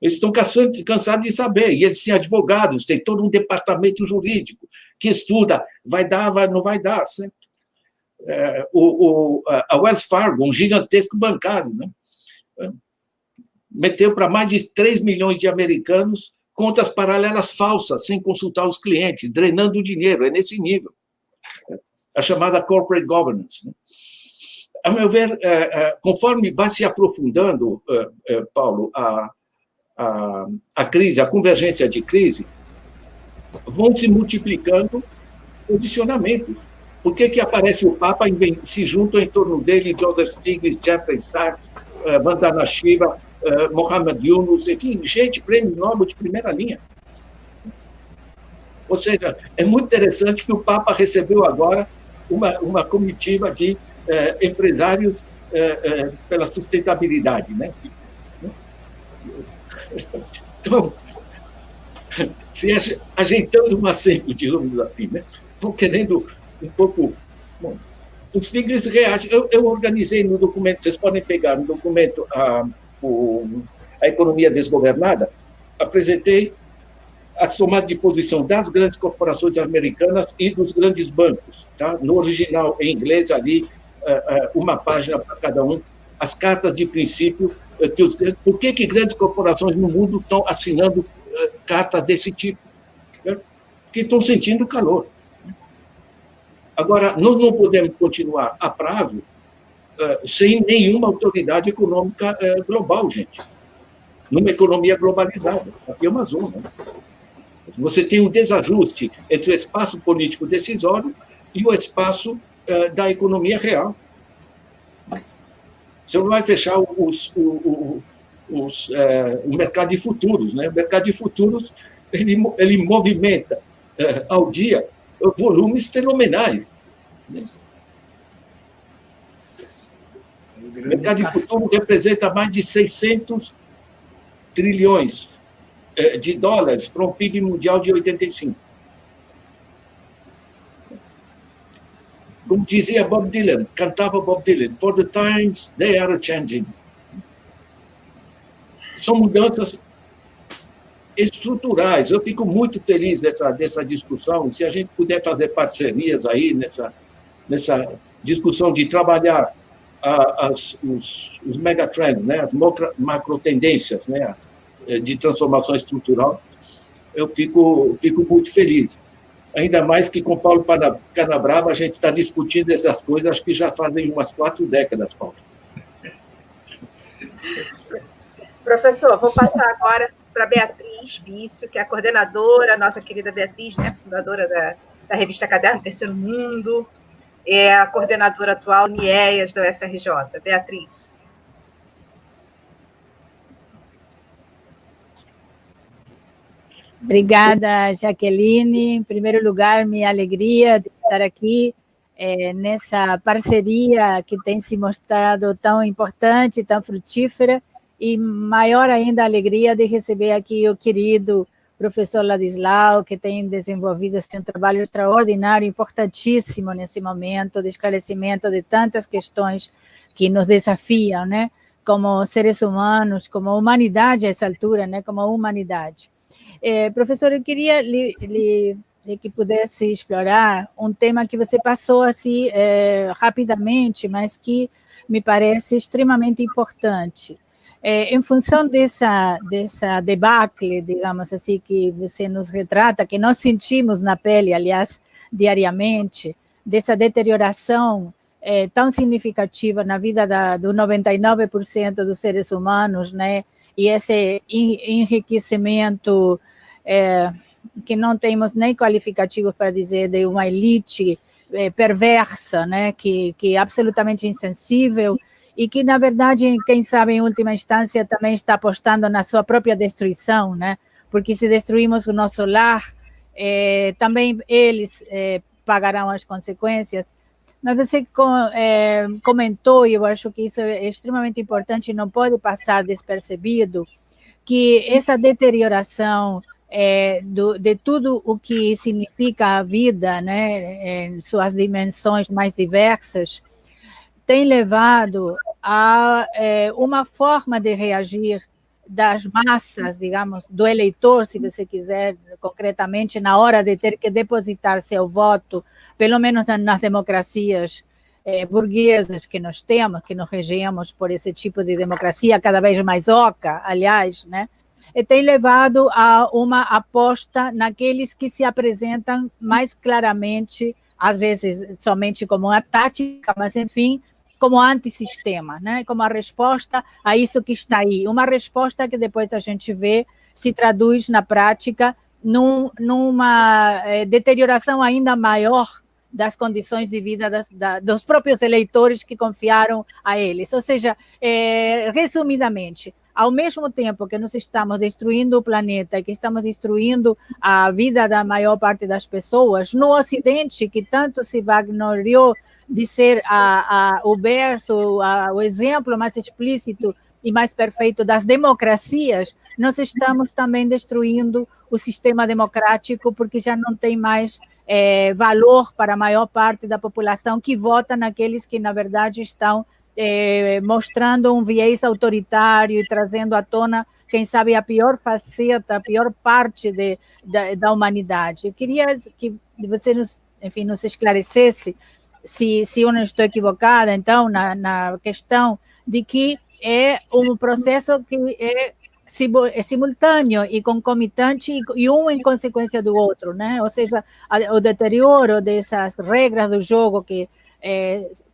Eles estão cansados de saber, e eles têm advogados, tem todo um departamento jurídico que estuda, vai dar, não vai dar, certo? A Wells Fargo, um gigantesco bancário, né? Meteu para mais de 3 milhões de americanos contas paralelas falsas, sem consultar os clientes, drenando o dinheiro, é nesse nível. A chamada corporate governance. Né? A meu ver, conforme vai se aprofundando, Paulo, a crise, a convergência de crise, vão se multiplicando posicionamentos. Por que aparece o Papa, se juntam em torno dele Joseph Stiglitz, Jeffrey Sachs, Vandana Shiva, Mohamed Yunus, enfim, gente, prêmio Nobel de primeira linha. Ou seja, é muito interessante que o Papa recebeu agora uma comitiva de empresários pela sustentabilidade, né? Então, se ajeitando um assento, digamos assim, né? Estão querendo um pouco... Bom, os Stiglitz reagem. Eu organizei no documento, vocês podem pegar no documento a economia desgovernada, apresentei a tomada de posição das grandes corporações americanas e dos grandes bancos. Tá? No original, em inglês, ali, uma página para cada um, as cartas de princípio. Por que grandes corporações no mundo estão assinando cartas desse tipo? Né? Porque estão sentindo calor. Agora, nós não podemos continuar a prazo sem nenhuma autoridade econômica global, gente. Numa economia globalizada. Aqui é uma zona. Você tem um desajuste entre o espaço político decisório e o espaço da economia real. Você não vai fechar o mercado de futuros. Né? O mercado de futuros ele movimenta ao dia volumes fenomenais. Né? O mercado de futuro representa mais de 600 trilhões de dólares para um PIB mundial de 85. como dizia Bob Dylan, cantava Bob Dylan, for the times they are changing. São mudanças estruturais. Eu fico muito feliz dessa discussão. Se a gente puder fazer parcerias aí nessa discussão de trabalhar os megatrends, né, as macrotendências, né, de transformação estrutural, eu fico muito feliz. Ainda mais que com Paulo Canabrava a gente está discutindo essas coisas, acho que já fazem umas 4 décadas, Paulo. Professor, vou passar agora para Beatriz Bício, que é a coordenadora, nossa querida Beatriz, né, fundadora da revista Caderno Terceiro Mundo, é a coordenadora atual NIEAS da UFRJ. Beatriz. Obrigada, Jaqueline. Em primeiro lugar, minha alegria de estar aqui nessa parceria que tem se mostrado tão importante, tão frutífera, e maior ainda a alegria de receber aqui o querido professor Ladislau, que tem desenvolvido um trabalho extraordinário, importantíssimo nesse momento de esclarecimento de tantas questões que nos desafiam, né? Como seres humanos, como humanidade a essa altura, né? Como humanidade. Professor, eu queria que pudesse explorar um tema que você passou assim rapidamente, mas que me parece extremamente importante. Em função dessa debacle, digamos assim, que você nos retrata, que nós sentimos na pele, aliás, diariamente, dessa deterioração tão significativa na vida do 99% dos seres humanos, né? E esse enriquecimento que não temos nem qualificativos para dizer de uma elite perversa, né? Que é absolutamente insensível, e que, na verdade, quem sabe, em última instância, também está apostando na sua própria destruição, né? Porque se destruímos o nosso lar, também eles pagarão as consequências. Mas você comentou, e eu acho que isso é extremamente importante e não pode passar despercebido, que essa deterioração de tudo o que significa a vida, né, em suas dimensões mais diversas, tem levado a uma forma de reagir das massas, digamos, do eleitor, se você quiser, concretamente, na hora de ter que depositar seu voto, pelo menos nas democracias burguesas que nós temos, que nos regemos por esse tipo de democracia cada vez mais oca, aliás, né? E tem levado a uma aposta naqueles que se apresentam mais claramente, às vezes somente como uma tática, mas, enfim, como antissistema, né? Como a resposta a isso que está aí. Uma resposta que depois a gente vê se traduz na prática numa deterioração ainda maior das condições de vida dos próprios eleitores que confiaram a eles. Ou seja, resumidamente, ao mesmo tempo que nós estamos destruindo o planeta e que estamos destruindo a vida da maior parte das pessoas, no Ocidente, que tanto se vangloriou de ser o berço, o exemplo mais explícito e mais perfeito das democracias, nós estamos também destruindo o sistema democrático, porque já não tem mais valor para a maior parte da população que vota naqueles que, na verdade, estão mostrando um viés autoritário e trazendo à tona, quem sabe, a pior faceta, a pior parte da humanidade. Eu queria que você nos esclarecesse, se eu não estou equivocada, então, na questão de que é um processo que é simultâneo e concomitante e um em consequência do outro, né? Ou seja, o deterioro dessas regras do jogo que,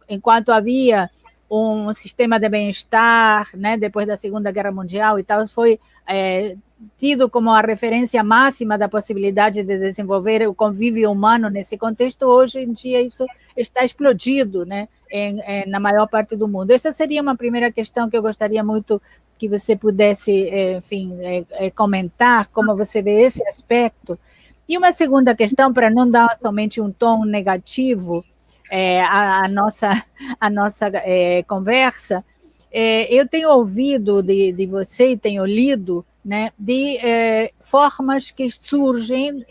enquanto havia um sistema de bem-estar, né, depois da Segunda Guerra Mundial e tal, foi tido como a referência máxima da possibilidade de desenvolver o convívio humano nesse contexto. Hoje em dia isso está explodido, né, na maior parte do mundo. Essa seria uma primeira questão que eu gostaria muito que você pudesse, enfim, comentar, como você vê esse aspecto. E uma segunda questão, para não dar somente um tom negativo a nossa conversa, eu tenho ouvido de você e tenho lido, né, de formas que surgem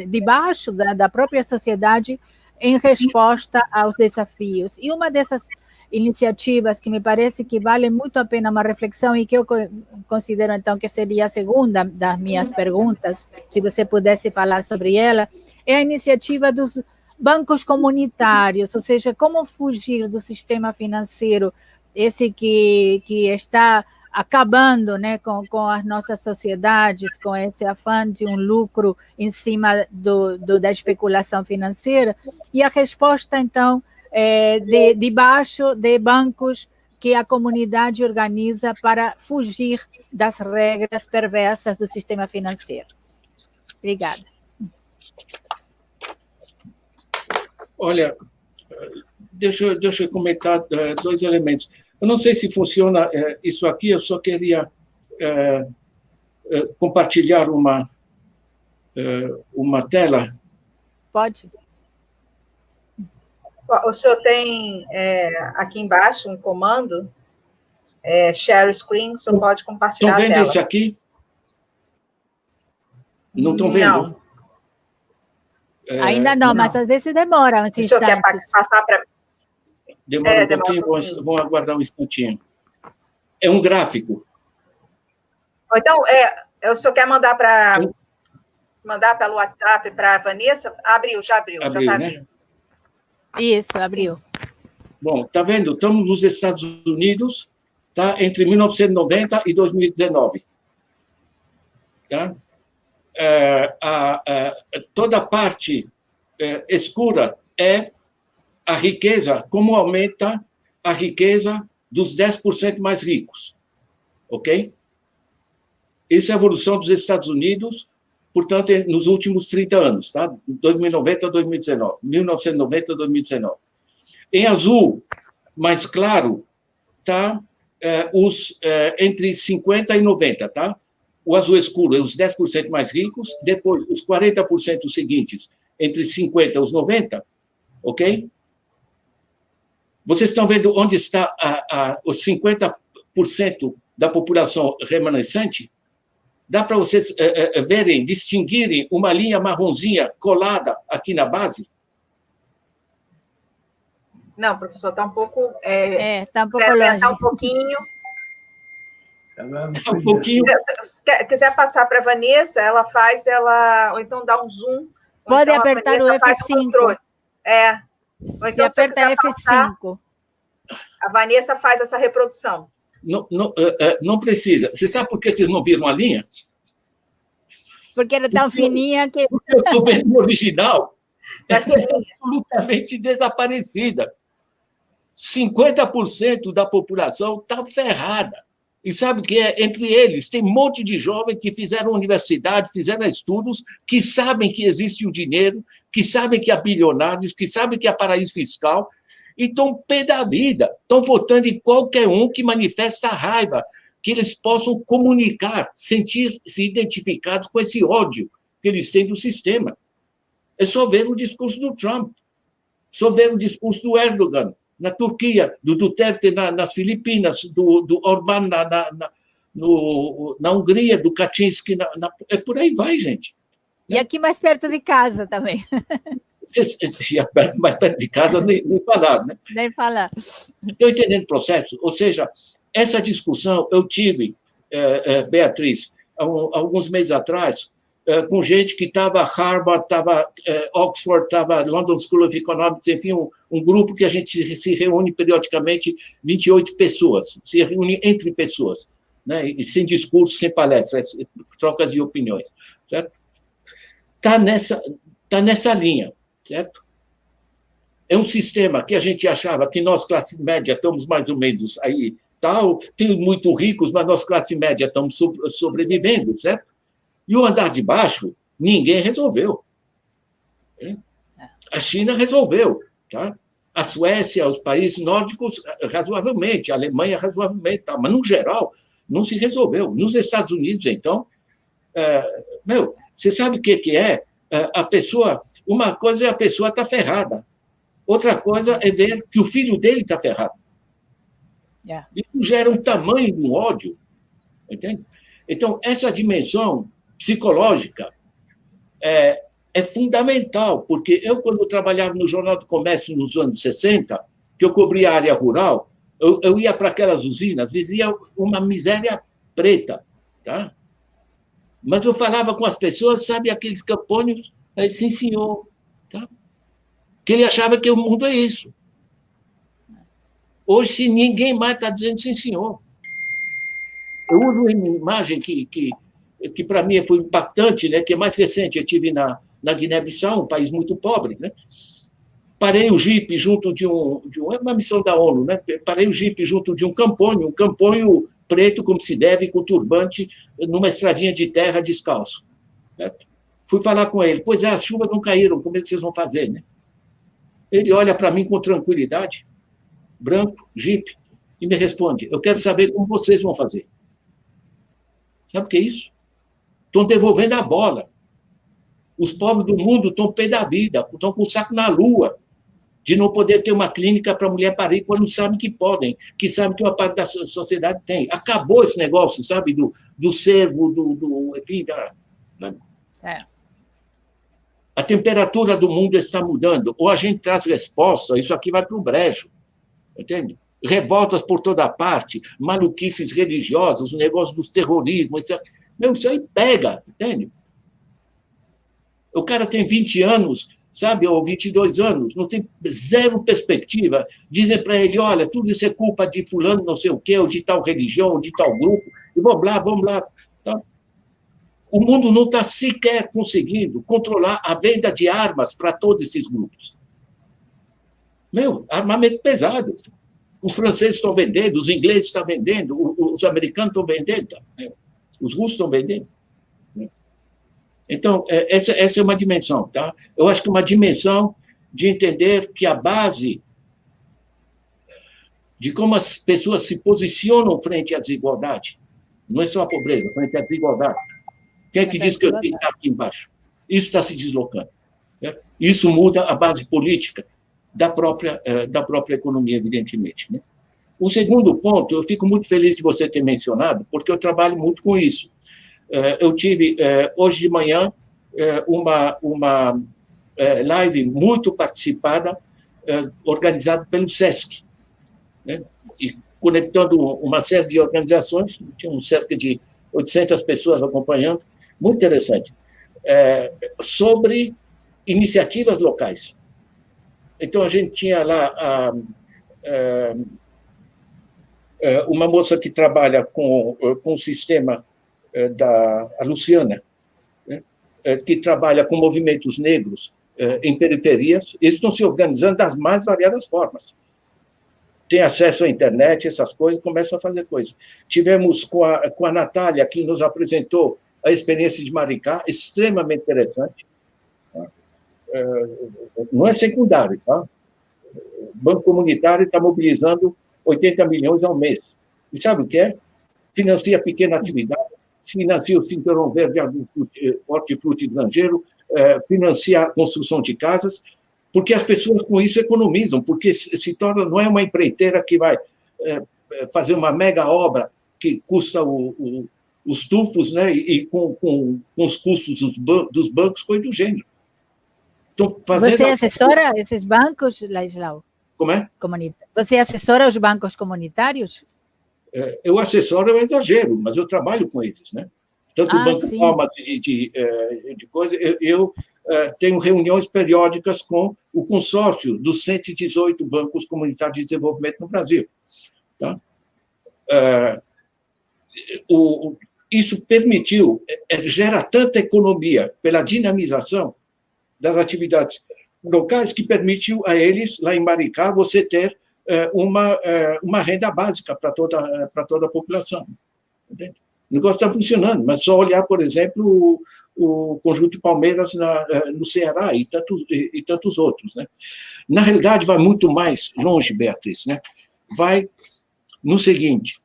debaixo da própria sociedade em resposta aos desafios. E uma dessas iniciativas que me parece que vale muito a pena uma reflexão e que eu considero, então, que seria a segunda das minhas perguntas, se você pudesse falar sobre ela, é a iniciativa dos bancos comunitários, ou seja, como fugir do sistema financeiro, esse que está acabando, né, com as nossas sociedades, com esse afã de um lucro em cima da especulação financeira, e a resposta, então, debaixo de bancos que a comunidade organiza para fugir das regras perversas do sistema financeiro. Obrigada. Olha, deixa eu comentar dois elementos. Eu não sei se funciona isso aqui, eu só queria compartilhar uma tela. Pode. O senhor tem aqui embaixo um comando, share screen, o senhor pode compartilhar a tela. Estão vendo isso aqui? Não estão vendo? Não. Ainda não, mas às vezes demora uns instantes. O senhor quer passar para... Demora um pouquinho, vamos aguardar um instantinho. É um gráfico. Então, o senhor quer mandar pelo WhatsApp para a Vanessa? Já abriu, já está né? abrindo. Isso, abriu. Bom, está vendo? Estamos nos Estados Unidos, tá? Entre 1990 e 2019. Tá? Toda a parte escura é a riqueza, como aumenta a riqueza dos 10% mais ricos. Ok? Essa é a evolução dos Estados Unidos, portanto, nos últimos 30 anos, tá? 2090 a 2019, 1990 a 2019. Em azul, mais claro, tá? Os entre 50 e 90, tá? O azul escuro é os 10% mais ricos, depois os 40% seguintes, entre 50 e os 90, ok? Vocês estão vendo onde está os 50% da população remanescente? Dá para vocês verem, distinguirem uma linha marronzinha colada aqui na base? Não, professor, está um pouco... Está um pouco longe. Está um pouquinho... Tá um pouquinho... Se quiser passar para a Vanessa, ou então dá um zoom. Pode então apertar o F5. Ou então, se aperta F5. Passar, a Vanessa faz essa reprodução. Não precisa. Você sabe por que vocês não viram a linha? Porque era tão fininha que... Porque eu estou vendo o original. É absolutamente desaparecida. 50% da população está ferrada. E sabe o que é? Entre eles, tem um monte de jovens que fizeram universidade, fizeram estudos, que sabem que existe o dinheiro, que sabem que há bilionários, que sabem que há paraíso fiscal, e estão pé da vida, estão votando em qualquer um que manifesta raiva, que eles possam comunicar, sentir-se identificados com esse ódio que eles têm do sistema. É só ver o discurso do Trump, só ver o discurso do Erdogan na Turquia, do Duterte nas Filipinas, do Orbán na Hungria, do Kaczynski, por aí vai, gente. E aqui mais perto de casa também. Mais perto de casa, nem falar, né? Nem falar. Estou entendendo o processo? Ou seja, essa discussão eu tive, Beatriz, alguns meses atrás, com gente que estava Harvard, estava Oxford, estava London School of Economics, enfim, um grupo que a gente se reúne periodicamente, 28 pessoas, se reúne entre pessoas, né? E sem discurso, sem palestras, trocas de opiniões, certo? Está nessa linha, certo? É um sistema que a gente achava que nós, classe média, estamos mais ou menos aí, tal, tem muito ricos, mas nós, classe média, estamos sobrevivendo, certo? E o andar de baixo, ninguém resolveu. A China resolveu, tá? A Suécia, os países nórdicos, razoavelmente, a Alemanha, razoavelmente, tá? Mas, no geral, não se resolveu. Nos Estados Unidos, então, você sabe o que é? A pessoa, uma coisa é a pessoa estar ferrada, outra coisa é ver que o filho dele está ferrado. Isso gera um tamanho de um ódio, entende? Então, essa dimensão psicológica é fundamental, porque eu, quando trabalhava no Jornal do Comércio nos anos 60, que eu cobria a área rural, eu ia para aquelas usinas, dizia uma miséria preta, tá? Mas eu falava com as pessoas, sabe, aqueles campônios, sim, senhor, tá? Que ele achava que o mundo é isso. Hoje, se ninguém mais está dizendo sim, senhor. Eu uso uma imagem que para mim foi impactante, né, que é mais recente. Eu estive na Guiné-Bissau, um país muito pobre, né? Parei o jipe junto de é uma missão da ONU, né? Parei o jipe junto de um camponho preto, como se deve, com turbante, numa estradinha de terra, descalço. Certo? Fui falar com ele. Pois é, as chuvas não caíram, como é que vocês vão fazer, né? Ele olha para mim com tranquilidade, branco, jipe, e me responde: eu quero saber como vocês vão fazer. Sabe o que é isso? Estão devolvendo a bola. Os pobres do mundo estão pé da vida, estão com o saco na lua, de não poder ter uma clínica para mulher parir quando sabem que podem, que sabem que uma parte da sociedade tem. Acabou esse negócio, sabe, do servo, enfim, A temperatura do mundo está mudando. Ou a gente traz resposta, isso aqui vai para o brejo, entende? Revoltas por toda parte, maluquices religiosas, o negócio dos terrorismos, isso aí pega, entende? O cara tem 20 anos, sabe, ou 22 anos, não tem zero perspectiva. Dizem para ele: olha, tudo isso é culpa de fulano, não sei o quê, ou de tal religião, ou de tal grupo, e vamos lá. Tá? O mundo não está sequer conseguindo controlar a venda de armas para todos esses grupos. Armamento pesado. Os franceses estão vendendo, os ingleses estão vendendo, os americanos estão vendendo, tá? Os russos estão vendendo. Então, essa é uma dimensão. Tá? Eu acho que uma dimensão de entender que a base de como as pessoas se posicionam frente à desigualdade não é só a pobreza, frente à desigualdade. Quem é que diz que eu tenho que estar aqui embaixo? Isso está se deslocando. Certo? Isso muda a base política da própria economia, evidentemente. Né? O segundo ponto, eu fico muito feliz de você ter mencionado, porque eu trabalho muito com isso. Eu tive, hoje de manhã, uma live muito participada, organizada pelo SESC, né? E conectando uma série de organizações, tinha cerca de 800 pessoas acompanhando, muito interessante, sobre iniciativas locais. Então, a gente tinha lá uma moça que trabalha com o sistema a Luciana, né, que trabalha com movimentos negros em periferias. Eles estão se organizando das mais variadas formas. Tem acesso à internet, essas coisas, começam a fazer coisas. Tivemos com a Natália, que nos apresentou a experiência de Maricá, extremamente interessante. Não é secundário, tá? O Banco Comunitário está mobilizando 80 milhões ao mês. E sabe o que é? Financia pequena atividade, financia o Cinturão Verde, hortifruti granjeiro, financia a construção de casas, porque as pessoas com isso economizam, porque se torna, não é uma empreiteira que vai fazer uma mega obra que custa os tufos, né, e com os custos dos bancos, coisa do gênero. Você assessora esses bancos, Laislau? Como é? Você assessora os bancos comunitários? Eu assessoro é um exagero, mas eu trabalho com eles, né? Tanto o Banco Palma de coisa, eu tenho reuniões periódicas com o consórcio dos 118 bancos comunitários de desenvolvimento no Brasil. Tá? Isso permitiu, gera tanta economia pela dinamização das atividades locais que permitiu a eles, lá em Maricá, você ter uma renda básica para toda a população. Entende? O negócio está funcionando, mas só olhar, por exemplo, o Conjunto de Palmeiras no Ceará e tantos outros. Né? Na realidade, vai muito mais longe, Beatriz. Né? Vai no seguinte,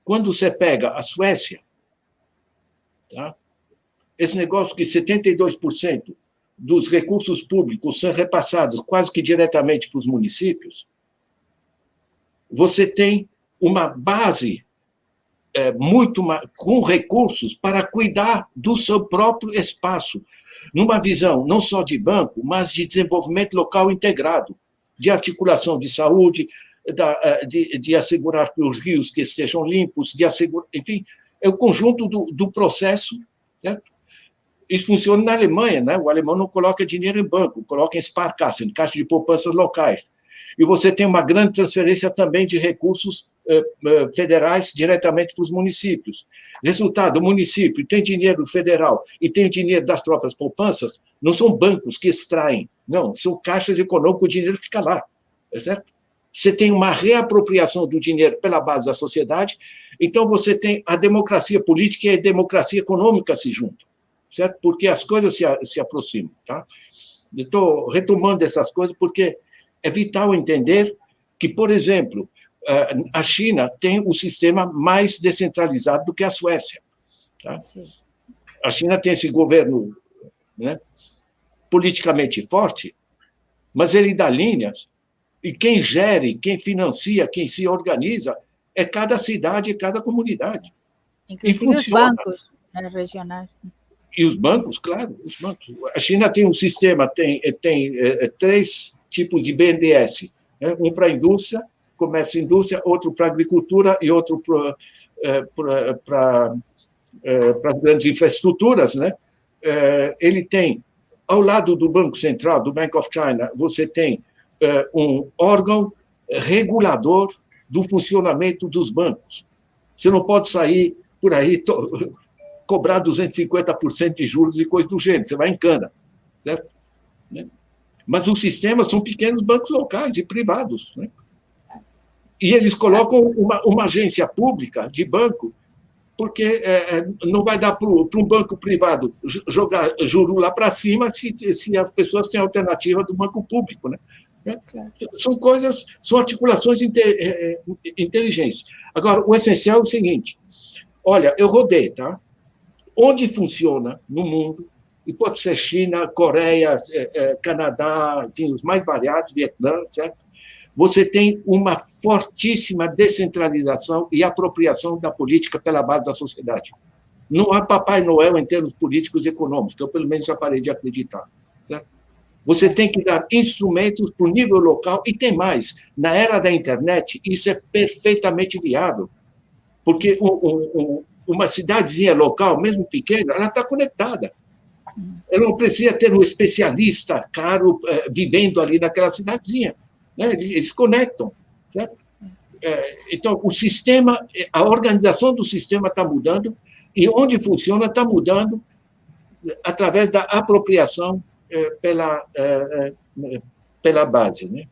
quando você pega a Suécia, tá? Esse negócio que 72% dos recursos públicos são repassados quase que diretamente para os municípios, você tem uma base com recursos para cuidar do seu próprio espaço, numa visão não só de banco, mas de desenvolvimento local integrado, de articulação de saúde, de assegurar que os rios que estejam limpos, enfim, é o conjunto do processo. Né? Isso funciona na Alemanha, né? O alemão não coloca dinheiro em banco, coloca em Sparkassen, caixa de poupanças locais. E você tem uma grande transferência também de recursos federais diretamente para os municípios. Resultado, o município tem dinheiro federal e tem dinheiro das próprias poupanças, não são bancos que extraem, não, são caixas econômicas, o dinheiro fica lá, é certo? Você tem uma reapropriação do dinheiro pela base da sociedade, então você tem a democracia política e a democracia econômica se juntam, certo? Porque as coisas se aproximam, tá? Eu estou retomando essas coisas porque é vital entender que, por exemplo, a China tem o sistema mais descentralizado do que a Suécia. Tá? A China tem esse governo, né, politicamente forte, mas ele dá linhas, e quem gere, quem financia, quem se organiza é cada cidade e cada comunidade. Inclusive os bancos regionais. E os bancos, claro, os bancos. A China tem um sistema, tem 3 tipos de BNDES, né? Um para a indústria, comércio e indústria, outro para a agricultura e outro para as grandes infraestruturas. Né? Ele tem, ao lado do Banco Central, do Bank of China, você tem um órgão regulador do funcionamento dos bancos. Você não pode sair por aí cobrar 250% de juros e coisa do gênero, você vai em cana, certo? Mas os sistemas são pequenos bancos locais e privados, né? E eles colocam uma agência pública de banco, porque não vai dar para um banco privado jogar juro lá para cima se as pessoas têm a alternativa do banco público, né? São articulações inteligentes. Agora, o essencial é o seguinte: olha, eu rodei, tá? Onde funciona no mundo, e pode ser China, Coreia, Canadá, enfim, os mais variados, Vietnã, certo? Você tem uma fortíssima descentralização e apropriação da política pela base da sociedade. Não há Papai Noel em termos políticos e econômicos, que eu, pelo menos, já parei de acreditar. Certo? Você tem que dar instrumentos para o nível local, e tem mais. Na era da internet, isso é perfeitamente viável, porque uma cidadezinha local, mesmo pequena, ela está conectada. Ela não precisa ter um especialista caro vivendo ali naquela cidadezinha. Né? Eles conectam. Certo? Então, o sistema, a organização do sistema está mudando, e onde funciona está mudando através da apropriação pela base. Né?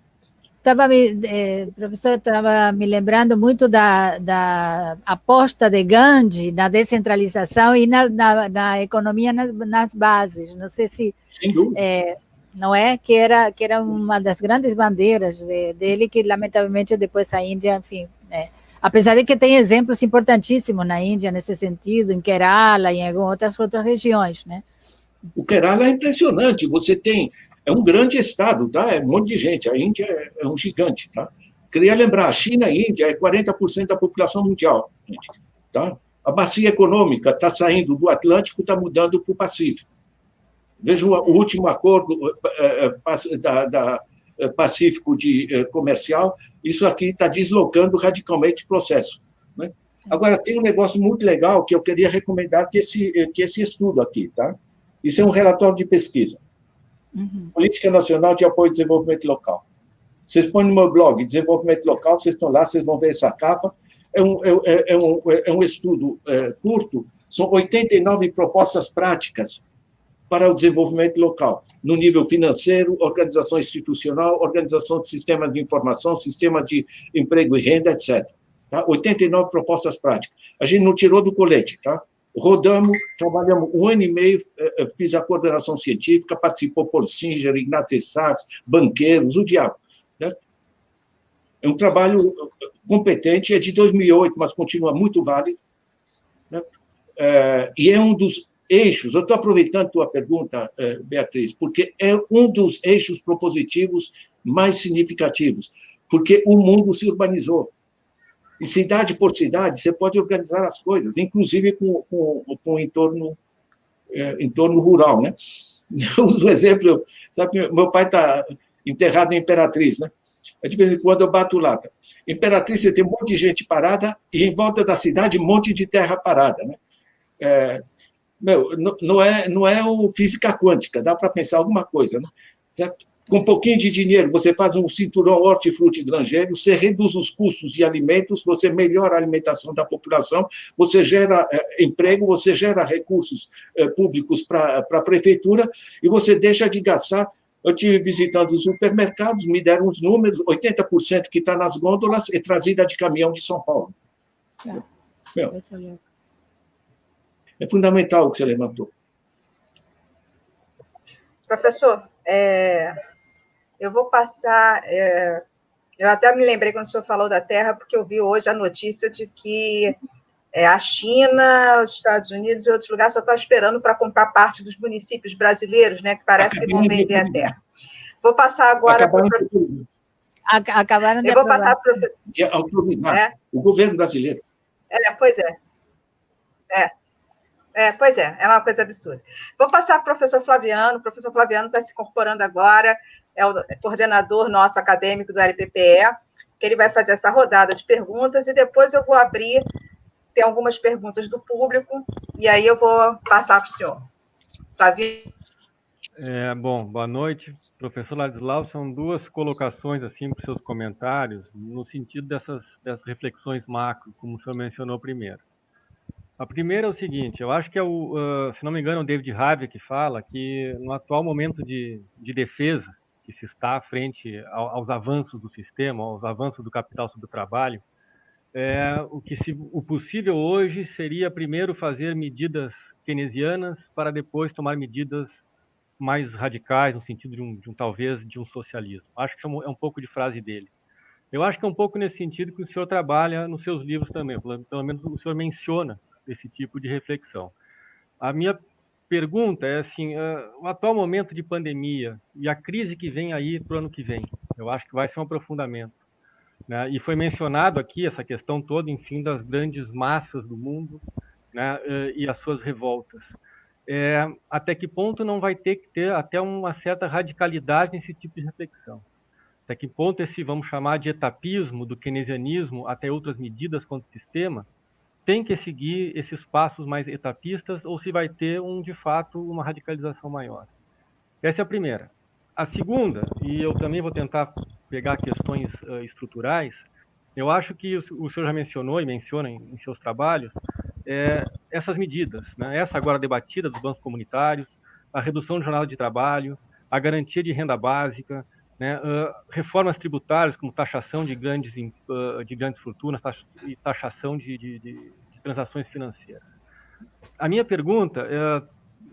Professor, estava me lembrando muito da aposta de Gandhi na descentralização e na economia nas bases. Não sei se... Sem dúvida. Não é? Que era uma das grandes bandeiras dele, que, lamentavelmente, depois a Índia, enfim... apesar de que tem exemplos importantíssimos na Índia nesse sentido, em Kerala e em outras regiões, né? O Kerala é impressionante. Você tem... É um grande estado, tá? É um monte de gente. A Índia é um gigante, tá? Queria lembrar, a China e a Índia é 40% da população mundial, gente, tá? A bacia econômica está saindo do Atlântico, está mudando para o Pacífico. Veja o último acordo da Pacífico comercial, isso aqui está deslocando radicalmente o processo. Né? Agora, tem um negócio muito legal que eu queria recomendar, que esse estudo aqui, tá? Isso é um relatório de pesquisa. Política Nacional de Apoio ao Desenvolvimento Local. Vocês põem no meu blog, Desenvolvimento Local, vocês estão lá, vocês vão ver essa capa. É um estudo curto, são 89 propostas práticas para o desenvolvimento local, no nível financeiro, organização institucional, organização de sistema de informação, sistema de emprego e renda, etc. Tá? 89 propostas práticas. A gente não tirou do colete, tá? Rodamos, trabalhamos 1 ano e meio, fiz a coordenação científica, participou Paul Singer, Ignatius Sachs, banqueiros, o diabo. Certo? É um trabalho competente, é de 2008, mas continua muito válido. Certo? E é um dos eixos, eu estou aproveitando a tua pergunta, Beatriz, porque é um dos eixos propositivos mais significativos, porque o mundo se urbanizou. E cidade por cidade, você pode organizar as coisas, inclusive com o entorno rural, né? Eu uso o exemplo, sabe, meu pai está enterrado em Imperatriz, né? De vez em quando eu bato lata. Imperatriz, você tem um monte de gente parada e em volta da cidade um monte de terra parada, né? Não é o física quântica, dá para pensar alguma coisa, né? Certo? Com um pouquinho de dinheiro, você faz um cinturão hortifruti granjeiro, você reduz os custos de alimentos, você melhora a alimentação da população, você gera emprego, você gera recursos públicos para a prefeitura e você deixa de gastar. Eu estive visitando os supermercados, me deram os números, 80% que está nas gôndolas é trazida de caminhão de São Paulo. É fundamental o que você levantou. Professor, eu vou passar... eu até me lembrei quando o senhor falou da terra, porque eu vi hoje a notícia de que a China, os Estados Unidos e outros lugares só estão esperando para comprar parte dos municípios brasileiros, né, que parece que vão vender a terra. Vou passar agora... Acabaram de eu vou passar para o autorizar o governo brasileiro. Pois é. Pois é uma coisa absurda. Vou passar para o professor Flaviano. O professor Flaviano está se incorporando agora, é o coordenador nosso acadêmico do LPPE, que ele vai fazer essa rodada de perguntas e depois eu vou abrir, tem algumas perguntas do público, e aí eu vou passar para o senhor. Flaviano. Bom, boa noite. Professor Ladislau, são duas colocações assim para os seus comentários, no sentido dessas reflexões macro, como o senhor mencionou primeiro. A primeira é o seguinte, eu acho que se não me engano, o David Harvey que fala que no atual momento de defesa que se está frente aos avanços do sistema, aos avanços do capital sobre o trabalho, o possível hoje seria primeiro fazer medidas keynesianas para depois tomar medidas mais radicais no sentido talvez de um socialismo. Acho que é um pouco de frase dele. Eu acho que é um pouco nesse sentido que o senhor trabalha nos seus livros também, pelo menos o senhor menciona esse tipo de reflexão. A minha pergunta é assim, o atual momento de pandemia e a crise que vem aí para o ano que vem, eu acho que vai ser um aprofundamento, né? E foi mencionado aqui essa questão toda, enfim, das grandes massas do mundo, né? E as suas revoltas. Até que ponto não vai ter que ter até uma certa radicalidade nesse tipo de reflexão? Até que ponto esse, vamos chamar de etapismo, do keynesianismo, até outras medidas contra o sistema, tem que seguir esses passos mais etapistas ou se vai ter, de fato, uma radicalização maior? Essa é a primeira. A segunda, e eu também vou tentar pegar questões estruturais, eu acho que o senhor já mencionou e menciona em seus trabalhos essas medidas, né? Essa agora debatida dos bancos comunitários, a redução de jornada de trabalho, a garantia de renda básica, né? Reformas tributárias como taxação de grandes fortunas e taxação de transações financeiras. A minha pergunta,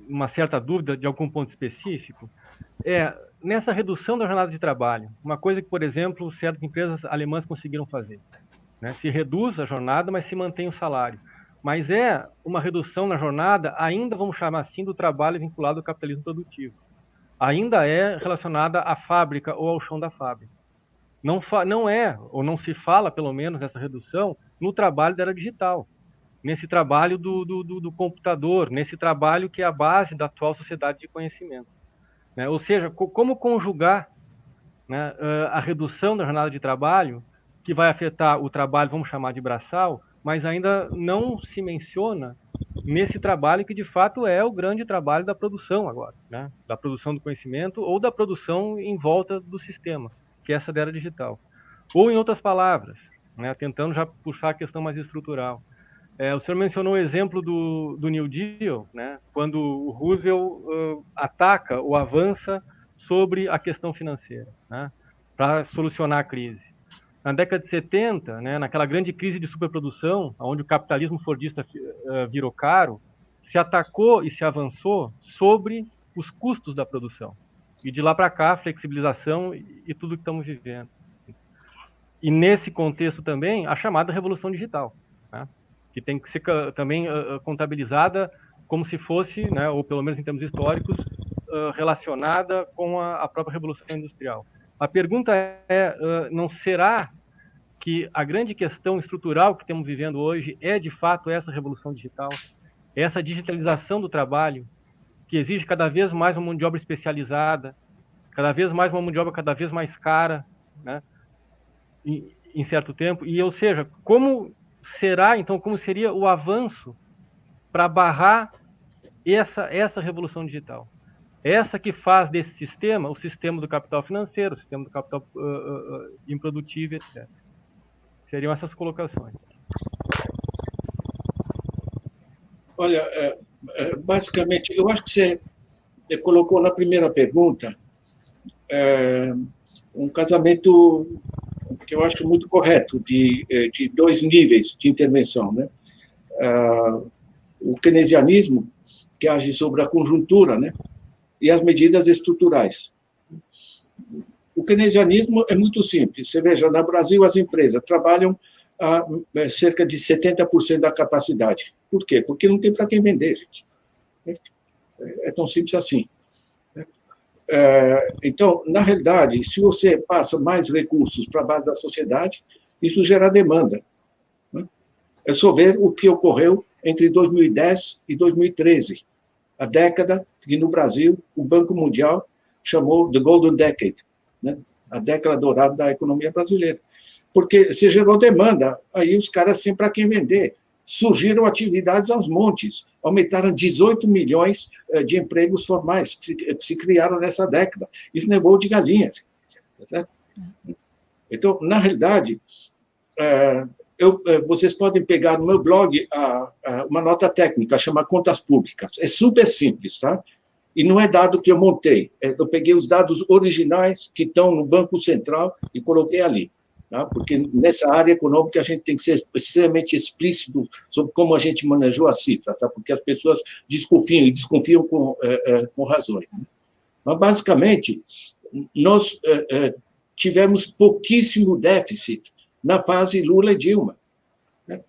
uma certa dúvida de algum ponto específico, nessa redução da jornada de trabalho, uma coisa que, por exemplo, certas empresas alemãs conseguiram fazer, né? Se reduz a jornada, mas se mantém o salário. Mas é uma redução na jornada, ainda vamos chamar assim, do trabalho vinculado ao capitalismo produtivo. Ainda é relacionada à fábrica ou ao chão da fábrica. Não é, ou não se fala, pelo menos, essa redução no trabalho da era digital, nesse trabalho do computador, nesse trabalho que é a base da atual sociedade de conhecimento, né? Ou seja, como conjugar, né, a redução da jornada de trabalho, que vai afetar o trabalho, vamos chamar de braçal, mas ainda não se menciona nesse trabalho que, de fato, é o grande trabalho da produção agora, né? Da produção do conhecimento ou da produção em volta do sistema, que é essa da era digital. Ou, em outras palavras, né, tentando já puxar a questão mais estrutural. O senhor mencionou o exemplo do New Deal, né, quando o Roosevelt ataca ou avança sobre a questão financeira, né, para solucionar a crise. Na década de 70, né, naquela grande crise de superprodução, onde o capitalismo fordista virou caro, se atacou e se avançou sobre os custos da produção. E de lá para cá, flexibilização e tudo que estamos vivendo. E nesse contexto também, a chamada revolução digital, né, que tem que ser também contabilizada como se fosse, né, ou pelo menos em termos históricos, relacionada com a própria revolução industrial. A pergunta não será que a grande questão estrutural que estamos vivendo hoje é, de fato, essa revolução digital, essa digitalização do trabalho, que exige cada vez mais uma mão de obra especializada, cada vez mais uma mão de obra cada vez mais cara, né, em certo tempo. E, ou seja, como seria o avanço para barrar essa revolução digital? Essa que faz desse sistema o sistema do capital financeiro, o sistema do capital improdutivo, etc. Seriam essas colocações. Olha, basicamente, eu acho que você colocou na primeira pergunta um casamento que eu acho muito correto, de dois níveis de intervenção, né? O keynesianismo, que age sobre a conjuntura, né? E as medidas estruturais. O keynesianismo é muito simples. Você veja, no Brasil, as empresas trabalham a cerca de 70% da capacidade. Por quê? Porque não tem para quem vender, gente. É tão simples assim. Então, na realidade, se você passa mais recursos para a base da sociedade, isso gera demanda. É só ver o que ocorreu entre 2010 e 2013, a década que, no Brasil, o Banco Mundial chamou de Golden Decade, né? A década dourada da economia brasileira. Porque se gerou demanda, aí os caras têm para quem vender. Surgiram atividades aos montes, aumentaram 18 milhões de empregos formais que se criaram nessa década. Isso não é voo de galinha. Certo? Então, na realidade, vocês podem pegar no meu blog uma nota técnica, chama Contas Públicas. É super simples, tá? E não é dado que eu montei. Eu peguei os dados originais que estão no Banco Central e coloquei ali. Tá? Porque nessa área econômica a gente tem que ser extremamente explícito sobre como a gente manejou as cifras, tá? Porque as pessoas desconfiam, e desconfiam com razões. Né? Mas, basicamente, nós tivemos pouquíssimo déficit na fase Lula e Dilma. Né?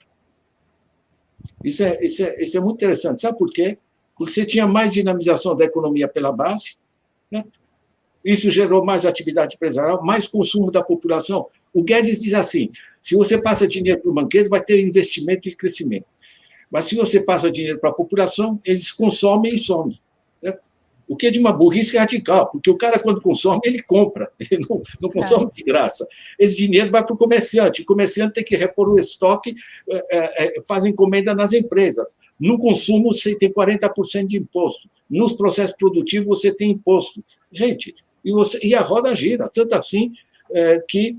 Isso é muito interessante. Sabe por quê? Porque você tinha mais dinamização da economia pela base, né? Isso gerou mais atividade empresarial, mais consumo da população. O Guedes diz assim, se você passa dinheiro para o banqueiro, vai ter investimento e crescimento. Mas se você passa dinheiro para a população, eles consomem e somem. Né? O que é de uma burrice radical, porque o cara, quando consome, ele compra, ele não consome de graça. Esse dinheiro vai para o comerciante tem que repor o estoque, faz encomenda nas empresas. No consumo, você tem 40% de imposto. Nos processos produtivos, você tem imposto. Gente, e a roda gira, tanto assim que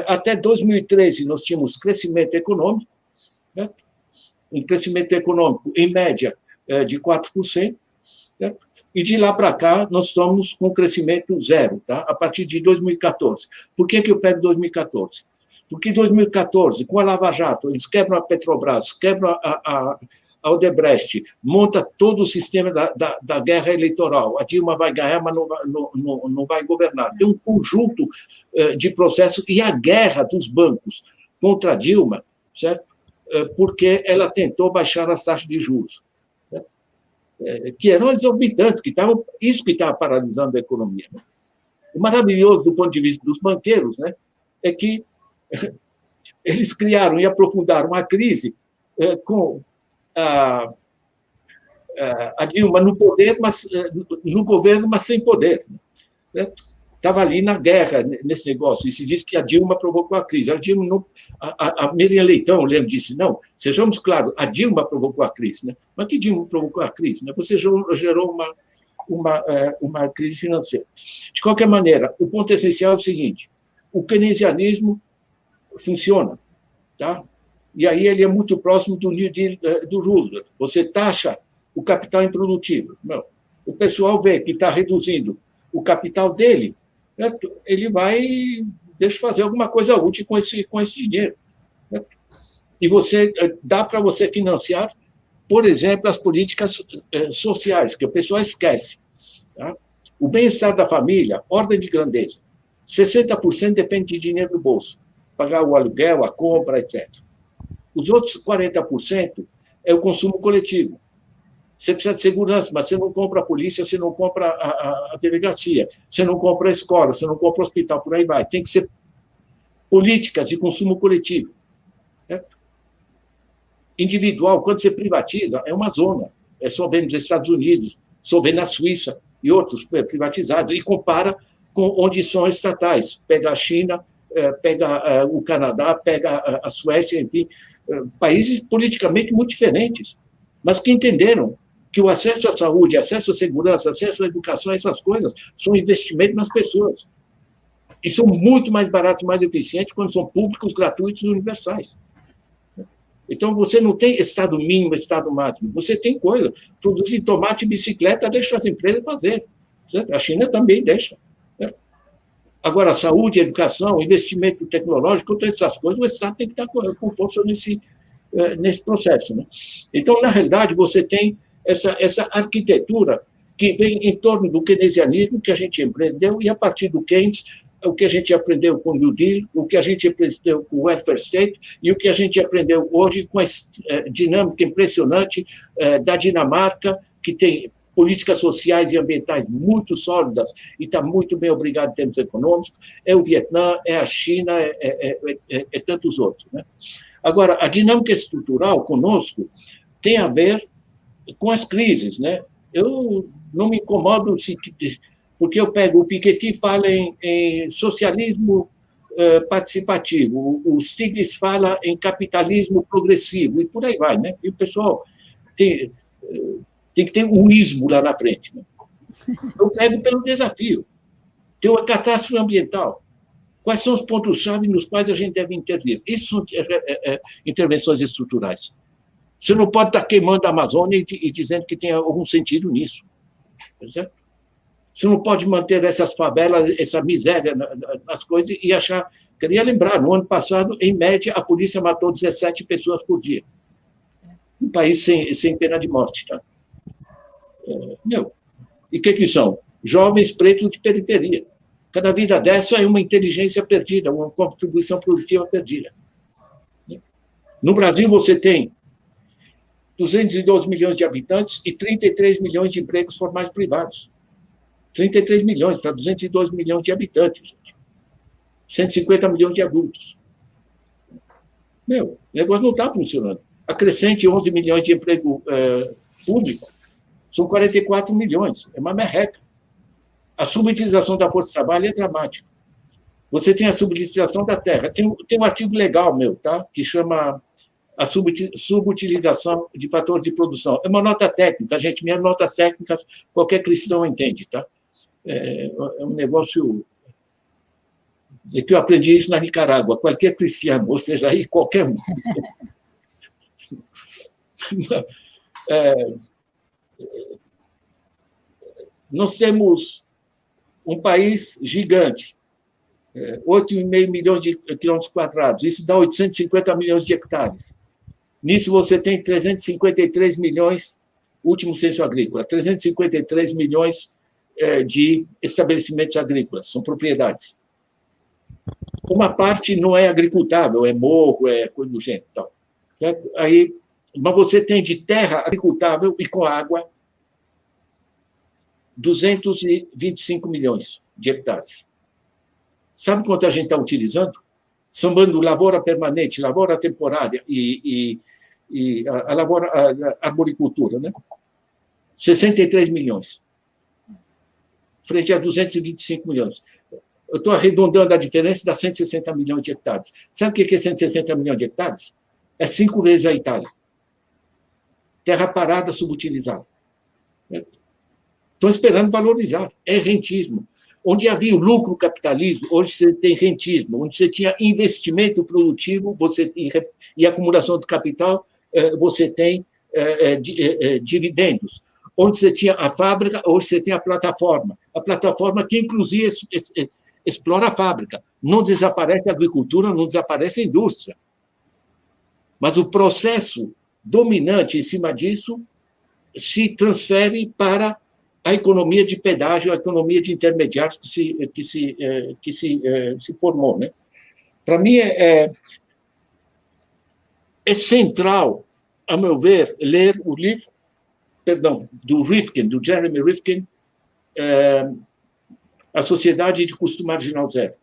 até 2013 nós tínhamos crescimento econômico, né? Um crescimento econômico, em média, de 4%, né? E de lá para cá nós estamos com crescimento zero, tá? A partir de 2014. Por que eu pego 2014? Porque em 2014, com a Lava Jato, eles quebram a Petrobras, quebram a Odebrecht, monta todo o sistema da guerra eleitoral. A Dilma vai ganhar, mas não vai governar. Tem um conjunto de processos e a guerra dos bancos contra a Dilma, certo? Porque ela tentou baixar as taxas de juros, né? Que eram exorbitantes, isso que estava paralisando a economia. Né? O maravilhoso do ponto de vista dos banqueiros, né, é que eles criaram e aprofundaram a crise com a Dilma no poder, mas no governo, mas sem poder. Né? Estava ali na guerra, nesse negócio, e se diz que a Dilma provocou a crise. A Miriam Leitão, eu lembro, disse, não, sejamos claros, a Dilma provocou a crise. Né? Mas que Dilma provocou a crise? Né? Você gerou uma crise financeira. De qualquer maneira, o ponto essencial é o seguinte, o keynesianismo funciona, tá? E aí ele é muito próximo do New Deal do Roosevelt. Você taxa o capital improdutivo. Não. O pessoal vê que está reduzindo o capital dele, né? Ele vai, deixa eu fazer alguma coisa útil com esse dinheiro. Né? E dá para você financiar, por exemplo, as políticas sociais, que o pessoal esquece. Tá? O bem-estar da família, ordem de grandeza. 60% depende de dinheiro do bolso. Pagar o aluguel, a compra, etc. Os outros 40% é o consumo coletivo. Você precisa de segurança, mas você não compra a polícia, você não compra a delegacia, você não compra a escola, você não compra o hospital, por aí vai. Tem que ser políticas de consumo coletivo. Certo? Individual, quando você privatiza, é uma zona. É só ver nos Estados Unidos, só ver na Suíça e outros privatizados, e compara com onde são estatais. Pega a China, pega o Canadá, pega a Suécia, enfim, países politicamente muito diferentes, mas que entenderam que o acesso à saúde, acesso à segurança, acesso à educação, essas coisas, são investimento nas pessoas. E são muito mais baratos, mais eficientes quando são públicos, gratuitos e universais. Então, você não tem estado mínimo, estado máximo. Você tem coisa. Produzir tomate e bicicleta, deixa as empresas fazer. Certo? A China também deixa. Certo? Agora, saúde, educação, investimento tecnológico, todas essas coisas, o Estado tem que estar com força nesse processo. Né? Então, na realidade, você tem essa arquitetura que vem em torno do keynesianismo que a gente empreendeu, e a partir do Keynes, o que a gente aprendeu com o New Deal, o que a gente aprendeu com o Welfare State e o que a gente aprendeu hoje com a dinâmica impressionante da Dinamarca, que tem políticas sociais e ambientais muito sólidas e está muito bem obrigado em termos econômicos, é o Vietnã, é a China, é tantos outros. Né? Agora, a dinâmica estrutural conosco tem a ver com as crises. Né? Eu não me incomodo porque eu pego o Piketty fala em socialismo participativo, o Stiglitz fala em capitalismo progressivo, e por aí vai. Né? E o pessoal tem que ter um ismo lá na frente. Né? Eu pego pelo desafio. Tem uma catástrofe ambiental. Quais são os pontos-chave nos quais a gente deve intervir? Isso são intervenções estruturais. Você não pode estar queimando a Amazônia e dizendo que tem algum sentido nisso. Certo? Você não pode manter essas favelas, essa miséria nas coisas e achar... Queria lembrar, no ano passado, em média, a polícia matou 17 pessoas por dia. Um país sem pena de morte. Tá? E o que são? Jovens pretos de periferia. Cada vida dessa é uma inteligência perdida, uma contribuição produtiva perdida. No Brasil, você tem 212 milhões de habitantes e 33 milhões de empregos formais privados. 33 milhões para 212 milhões de habitantes. Gente. 150 milhões de adultos. O negócio não está funcionando. Acrescente 11 milhões de emprego público, são 44 milhões. É uma merreca. A subutilização da força de trabalho é dramática. Você tem a subutilização da terra. Tem um artigo legal meu, tá? Que chama a subutilização de fatores de produção. É uma nota técnica, gente. Minhas notas técnicas, qualquer cristão entende, tá? É um negócio... É que eu aprendi isso na Nicarágua. Qualquer cristiano, ou seja, aí qualquer um. Nós temos um país gigante, 8,5 milhões de quilômetros quadrados. Isso dá 850 milhões de hectares. Nisso você tem 353 milhões, último censo agrícola, 353 milhões de estabelecimentos agrícolas, são propriedades. Uma parte não é agricultável, é morro, é coisa do gênero. Tal, certo? Aí, mas você tem de terra agricultável e com água 225 milhões de hectares. Sabe quanto a gente está utilizando? Somando lavoura permanente, lavoura temporária e a arboricultura, né? 63 milhões. Frente a 225 milhões. Eu estou arredondando a diferença, dá 160 milhões de hectares. Sabe o que é 160 milhões de hectares? É 5 vezes a Itália. Terra parada, subutilizada. Estão esperando valorizar. É rentismo. Onde havia o lucro capitalismo, hoje você tem rentismo. Onde você tinha investimento produtivo e acumulação de capital, você tem dividendos. Onde você tinha a fábrica, hoje você tem a plataforma. A plataforma que, inclusive, explora a fábrica. Não desaparece a agricultura, não desaparece a indústria. Mas o processo dominante em cima disso se transfere para a economia de pedágio, a economia de intermediários que se formou. Né? Para mim, é central, a meu ver, ler o livro, do Rifkin, do Jeremy Rifkin, A Sociedade de Custo Marginal Zero.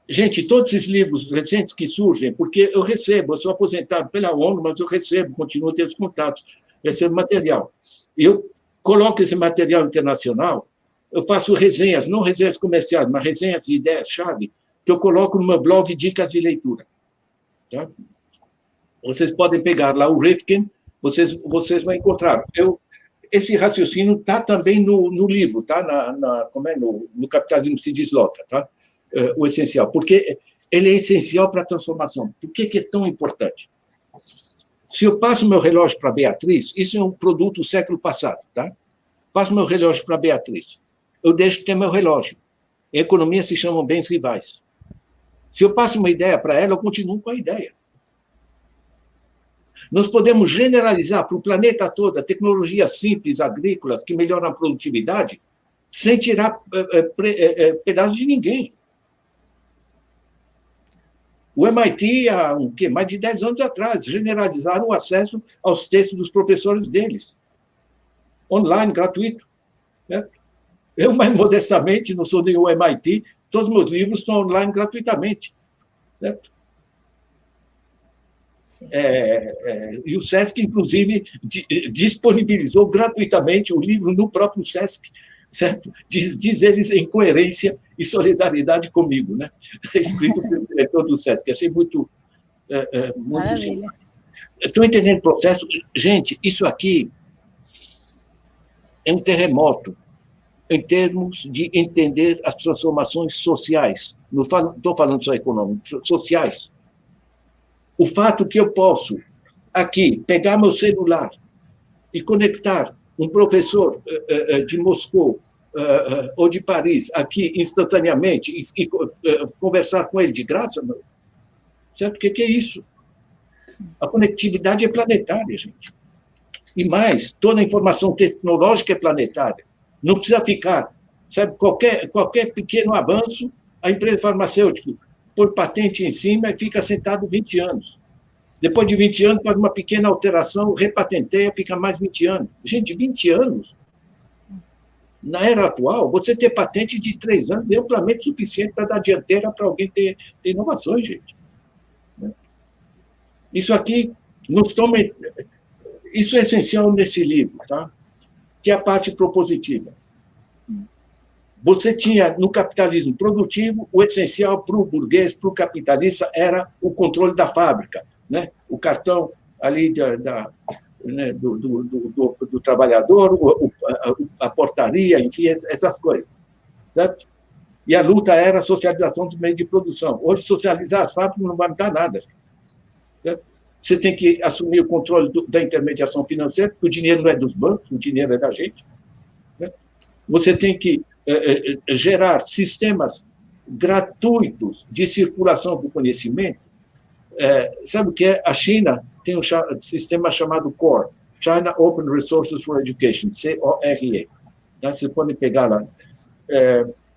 Gente, todos esses livros recentes que surgem, porque eu recebo, eu sou aposentado pela ONU, mas eu recebo, continuo a ter os contatos, recebo material. Eu coloco esse material internacional, eu faço resenhas, não resenhas comerciais, mas resenhas de ideias-chave, que eu coloco no meu blog Dicas de Leitura. Tá? Vocês podem pegar lá o Rifkin, vocês vão encontrar. Esse raciocínio está também no livro, tá? No Capitalismo se Desloca, tá? O essencial, porque ele é essencial para a transformação. Por que é tão importante? Se eu passo meu relógio para a Beatriz, isso é um produto do século passado, tá? Passo meu relógio para a Beatriz, eu deixo de ter meu relógio. Em economia se chamam bens rivais. Se eu passo uma ideia para ela, eu continuo com a ideia. Nós podemos generalizar para o planeta todo tecnologias simples, agrícolas, que melhoram a produtividade, sem tirar pedaços de ninguém. O MIT, há mais de 10 anos atrás, generalizaram o acesso aos textos dos professores deles, online, gratuito. Certo? Eu, mais modestamente, não sou nenhum MIT, todos os meus livros estão online gratuitamente. Certo? E o SESC, inclusive, disponibilizou gratuitamente o livro no próprio SESC, certo? Diz eles em coerência e solidariedade comigo, né? Escrito pelo diretor do SESC. Achei muito Maravilha. Estou entendendo o processo. Gente, isso aqui é um terremoto em termos de entender as transformações sociais. Não estou falando só econômicas, sociais. O fato que eu posso, aqui, pegar meu celular e conectar um professor de Moscou ou de Paris aqui instantaneamente e conversar com ele de graça, certo? O que é isso? A conectividade é planetária, gente. E mais, toda a informação tecnológica é planetária. Não precisa ficar, sabe, qualquer pequeno avanço, a empresa farmacêutica põe patente em cima e fica sentado 20 anos. Depois de 20 anos, faz uma pequena alteração, repatenteia, fica mais 20 anos. Gente, 20 anos? Na era atual, você ter patente de 3 anos é amplamente suficiente para dar dianteira para alguém ter inovações, gente. Isso aqui nos toma... Isso é essencial nesse livro, tá? Que é a parte propositiva. Você tinha, no capitalismo produtivo, o essencial para o burguês, para o capitalista, era o controle da fábrica, né? O cartão ali né, do trabalhador, a portaria, enfim, essas coisas. Certo? E a luta era a socialização dos meios de produção. Hoje, socializar as fábricas não vai dar nada. Certo? Você tem que assumir o controle da intermediação financeira, porque o dinheiro não é dos bancos, o dinheiro é da gente. Né? Você tem que gerar sistemas gratuitos de circulação do conhecimento. Sabe o que é? A China tem um sistema chamado CORE, China Open Resources for Education, CORE. Tá? Vocês podem pegar lá.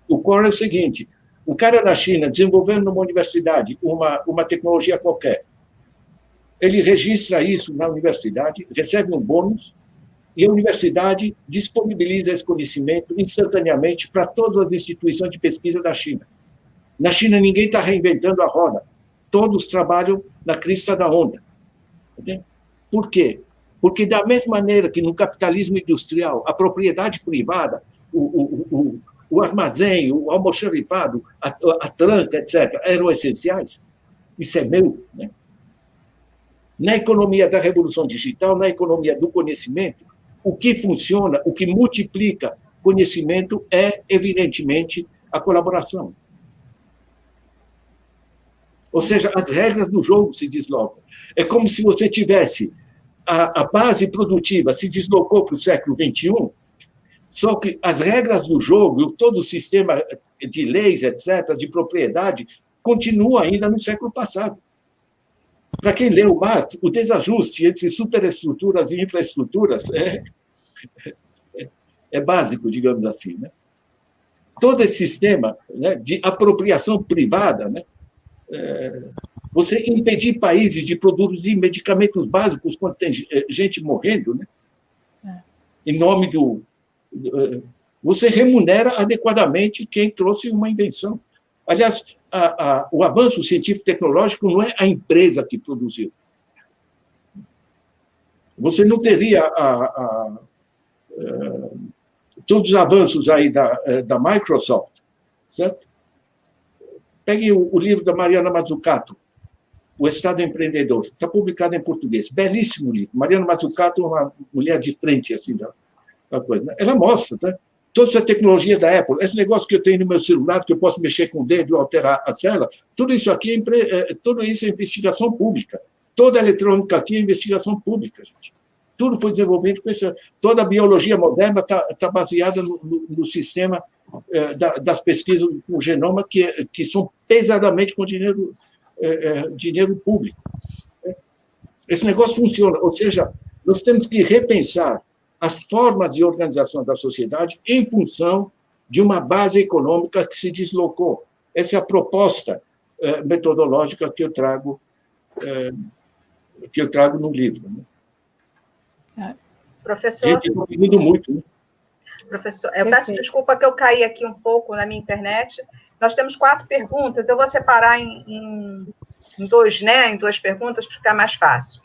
O CORE é o seguinte, o cara na China, desenvolvendo numa universidade uma tecnologia qualquer, ele registra isso na universidade, recebe um bônus, e a universidade disponibiliza esse conhecimento instantaneamente para todas as instituições de pesquisa da China. Na China, ninguém está reinventando a roda. Todos trabalham na crista da onda. Entende? Por quê? Porque, da mesma maneira que no capitalismo industrial, a propriedade privada, o armazém, o almoxarifado, a tranca, etc., eram essenciais. Isso é meu. Né? Na economia da revolução digital, na economia do conhecimento, o que funciona, o que multiplica conhecimento é, evidentemente, a colaboração. Ou seja, as regras do jogo se deslocam. É como se você tivesse a base produtiva se deslocou para o século XXI, só que as regras do jogo, todo o sistema de leis, etc., de propriedade, continua ainda no século passado. Para quem leu Marx, o desajuste entre superestruturas e infraestruturas é básico, digamos assim. Né? Todo esse sistema, né, de apropriação privada, né, você impedir países de produzir medicamentos básicos quando tem gente morrendo, né, em nome do... Você remunera adequadamente quem trouxe uma invenção. Aliás, o avanço científico-tecnológico não é a empresa que produziu. Você não teria todos os avanços aí da Microsoft, certo? Pegue o livro da Mariana Mazzucato, O Estado Empreendedor, está publicado em português, belíssimo livro. Mariana Mazzucato é uma mulher de frente, assim, da coisa, né? Ela mostra, né? Toda essa tecnologia da Apple, esse negócio que eu tenho no meu celular, que eu posso mexer com o dedo e alterar a tela, tudo isso aqui tudo isso é investigação pública. Toda a eletrônica aqui é investigação pública, gente. Tudo foi desenvolvido com isso. Toda a biologia moderna está baseada no sistema das pesquisas com genoma, que são pesadamente com dinheiro público. Esse negócio funciona. Ou seja, nós temos que repensar as formas de organização da sociedade em função de uma base econômica que se deslocou. Essa é a proposta metodológica que eu trago no livro. Né? Professor... Gente, estou pedindo muito. Né? Professor, eu peço desculpa que eu caí aqui um pouco na minha internet. Nós temos 4 perguntas, eu vou separar em 2, né? Em 2 perguntas, para ficar mais fácil.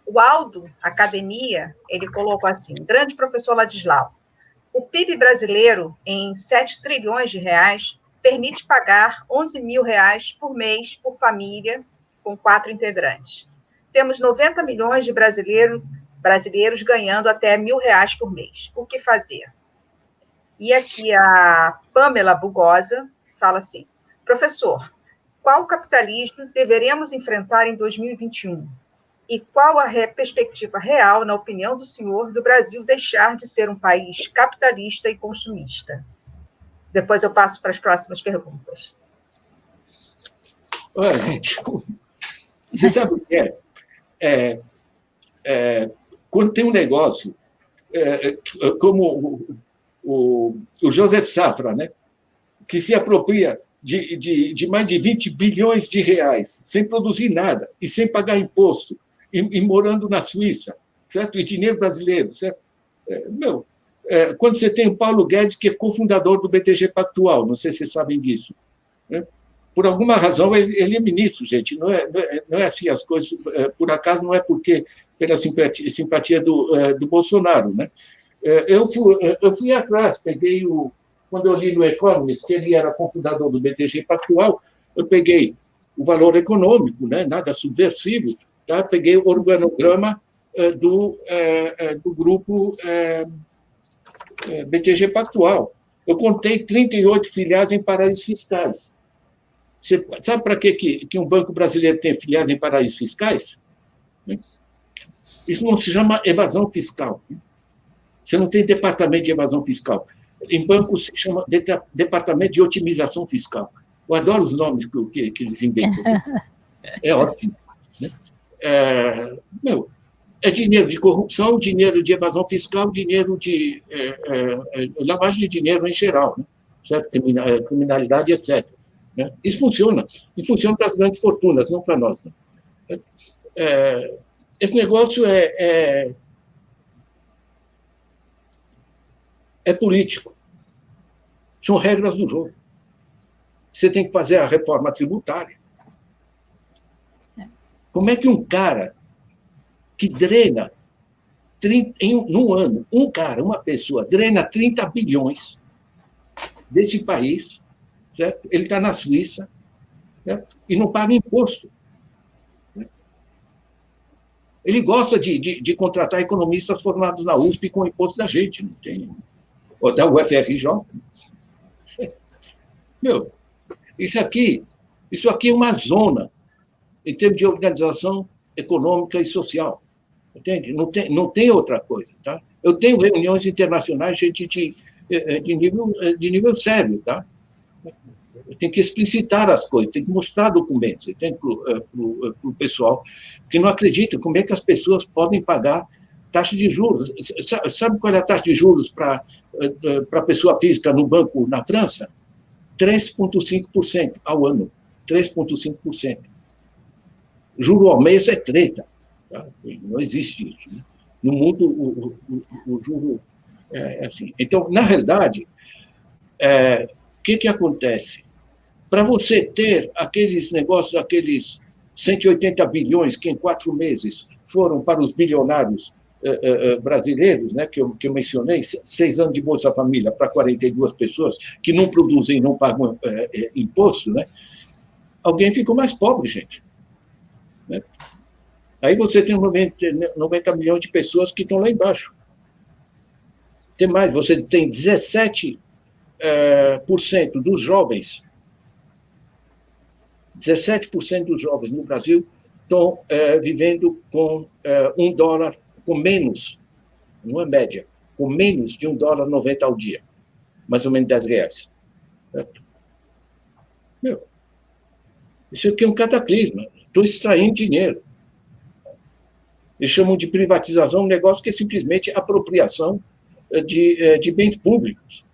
O Aldo, Academia, ele colocou assim: grande professor Ladislau, o PIB brasileiro, em 7 trilhões de reais, permite pagar 11 mil reais por mês por família com 4 integrantes. Temos 90 milhões de brasileiros ganhando até R$1.000 por mês. O que fazer? E aqui a Pamela Bugosa fala assim: professor, qual capitalismo deveremos enfrentar em 2021? E qual a perspectiva real, na opinião do senhor, do Brasil deixar de ser um país capitalista e consumista? Depois eu passo para as próximas perguntas. Olha, gente, você sabe o que é? Quando tem um negócio, como o Joseph Safra, né, que se apropria de mais de 20 bilhões de reais, sem produzir nada e sem pagar imposto, e morando na Suíça, certo? E dinheiro brasileiro, certo? Quando você tem o Paulo Guedes, que é cofundador do BTG Pactual, não sei se vocês sabem disso, né? Por alguma razão, ele é ministro, gente, não é assim as coisas, por acaso, não é porque pela simpatia do Bolsonaro, né? Eu fui atrás, quando eu li no Economist, que ele era cofundador do BTG Pactual, eu peguei o valor econômico, né? Nada subversivo, tá? Peguei o organograma do grupo BTG Pactual. Eu contei 38 filiais em paraísos fiscais. Você sabe para que um banco brasileiro tem filiais em paraísos fiscais? Isso não se chama evasão fiscal. Você não tem departamento de evasão fiscal. Em banco se chama departamento de otimização fiscal. Eu adoro os nomes que eles inventam. É ótimo. Né? É dinheiro de corrupção, dinheiro de evasão fiscal, dinheiro de lavagem de dinheiro em geral, né? Certo? Criminalidade, etc. Né? Isso funciona. E funciona para as grandes fortunas, não para nós. Né? Esse negócio é político. São regras do jogo. Você tem que fazer a reforma tributária. Como é que um cara que drena, num ano, uma pessoa, drena 30 bilhões desse país, certo? Ele está na Suíça, certo? E não paga imposto. Ele gosta de contratar economistas formados na USP com o imposto da gente, não tem... Ou da UFRJ. Isso aqui é uma zona em termos de organização econômica e social. Entende? Não tem outra coisa. Tá? Eu tenho reuniões internacionais, gente de nível sério. Tá? Tem que explicitar as coisas, tem que mostrar documentos para o pessoal que não acredita como é que as pessoas podem pagar taxa de juros. Sabe qual é a taxa de juros para a pessoa física no banco na França? 3,5% ao ano. 3,5%. Juro ao mês é treta. Tá? Não existe isso. Né? No mundo, o juro é assim. Então, na realidade, o que acontece? Para você ter aqueles negócios, aqueles 180 bilhões que em 4 meses foram para os bilionários brasileiros, né, que eu mencionei, 6 anos de Bolsa Família para 42 pessoas que não produzem e não pagam imposto, né? Alguém ficou mais pobre, gente. Né? Aí você tem 90 milhões de pessoas que estão lá embaixo. Tem mais, você tem 17% dos jovens, 17% dos jovens no Brasil estão vivendo com $1, com menos, não é média, com menos de $1,90 ao dia, mais ou menos R$10. Certo? Meu, isso aqui é um cataclisma. Estou extraindo dinheiro. Eles chamam de privatização um negócio que é simplesmente apropriação de bens públicos.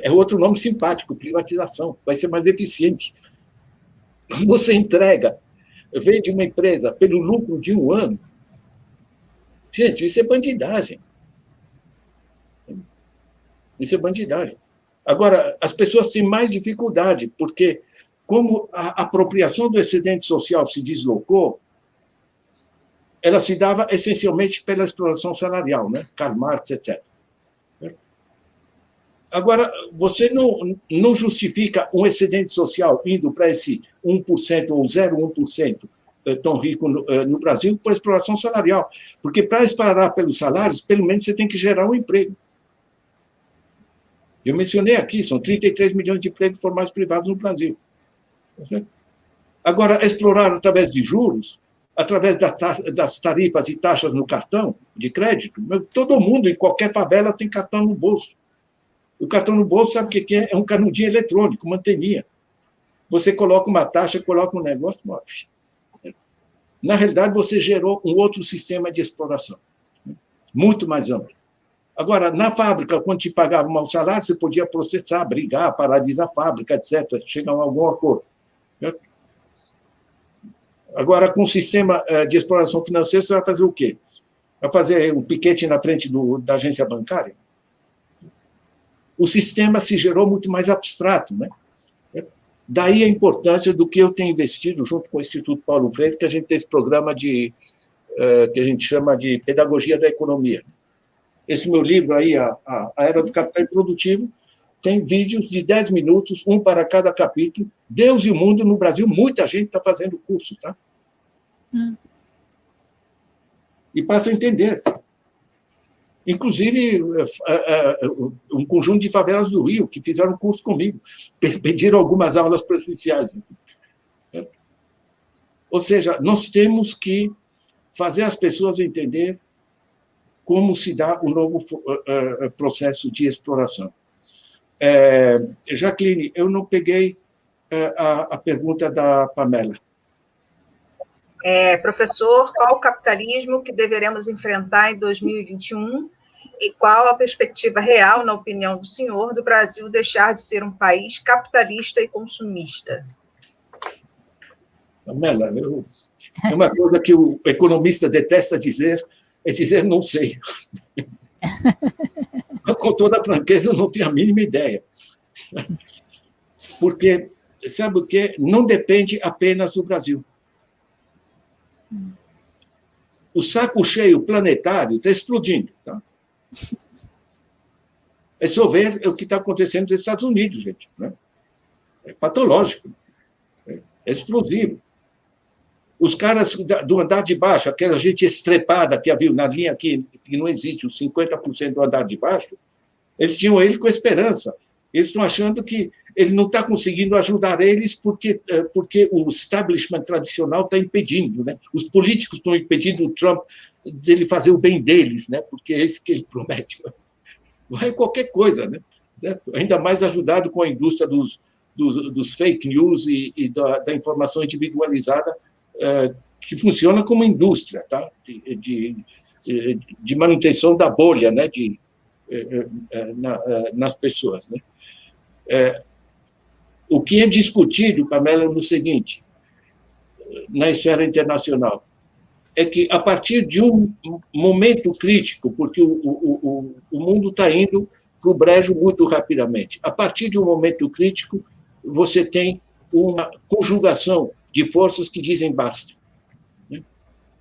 É outro nome simpático, privatização. Vai ser mais eficiente. Você entrega, vende uma empresa pelo lucro de 1 ano. Gente, isso é bandidagem. Isso é bandidagem. Agora, as pessoas têm mais dificuldade, porque como a apropriação do excedente social se deslocou, ela se dava essencialmente pela exploração salarial, né? Karl Marx, etc. Agora, você não justifica um excedente social indo para esse 1% ou 0,1% tão rico no Brasil por exploração salarial, porque para explorar pelos salários, pelo menos você tem que gerar um emprego. Eu mencionei aqui, são 33 milhões de empregos formais privados no Brasil. Agora, explorar através de juros, através das tarifas e taxas no cartão de crédito, todo mundo, em qualquer favela, tem cartão no bolso. O cartão no bolso, sabe o que é? É um canudinho eletrônico, uma anteninha. Você coloca uma taxa, coloca um negócio. Na realidade, você gerou um outro sistema de exploração, muito mais amplo. Agora, na fábrica, quando te pagava um mau salário, você podia processar, brigar, paralisar a fábrica, etc., chegar a algum acordo. Certo? Agora, com o sistema de exploração financeira, você vai fazer o quê? Vai fazer um piquete na frente da agência bancária? O sistema se gerou muito mais abstrato, né? Daí a importância do que eu tenho investido, junto com o Instituto Paulo Freire, que a gente tem esse programa que a gente chama de Pedagogia da Economia. Esse meu livro aí, a Era do Capital Improdutivo, tem vídeos de 10 minutos, um para cada capítulo. Deus e o mundo no Brasil, muita gente está fazendo o curso, tá? E passa a entender. Inclusive, um conjunto de favelas do Rio, que fizeram curso comigo, pediram algumas aulas presenciais. Ou seja, nós temos que fazer as pessoas entender como se dá o novo processo de exploração. Jacqueline, eu não peguei a pergunta da Pamela. Professor, qual o capitalismo que deveremos enfrentar em 2021 e qual a perspectiva real, na opinião do senhor, do Brasil deixar de ser um país capitalista e consumista? Pamela, é uma coisa que o economista detesta dizer, é dizer não sei. Com toda a franqueza, eu não tenho a mínima ideia. Porque, sabe o quê? Não depende apenas do Brasil. O saco cheio planetário está explodindo. Tá? É só ver o que está acontecendo nos Estados Unidos, gente. Né? É patológico. É explosivo. Os caras do andar de baixo, aquela gente estrepada que havia na linha aqui, que não existe, os 50% do andar de baixo, eles tinham ele com esperança. Eles estão achando que ele não está conseguindo ajudar eles porque o establishment tradicional está impedindo. Né? Os políticos estão impedindo o Trump dele fazer o bem deles, né? Porque é isso que ele promete. Vai qualquer coisa, né? Certo? Ainda mais ajudado com a indústria dos fake news e da informação individualizada, que funciona como indústria, tá? de manutenção da bolha, né? Nas pessoas. Né? O que é discutido, Pamela, é o seguinte, na esfera internacional, é que, a partir de um momento crítico, porque o mundo está indo para o brejo muito rapidamente. A partir de um momento crítico, você tem uma conjugação de forças que dizem basta.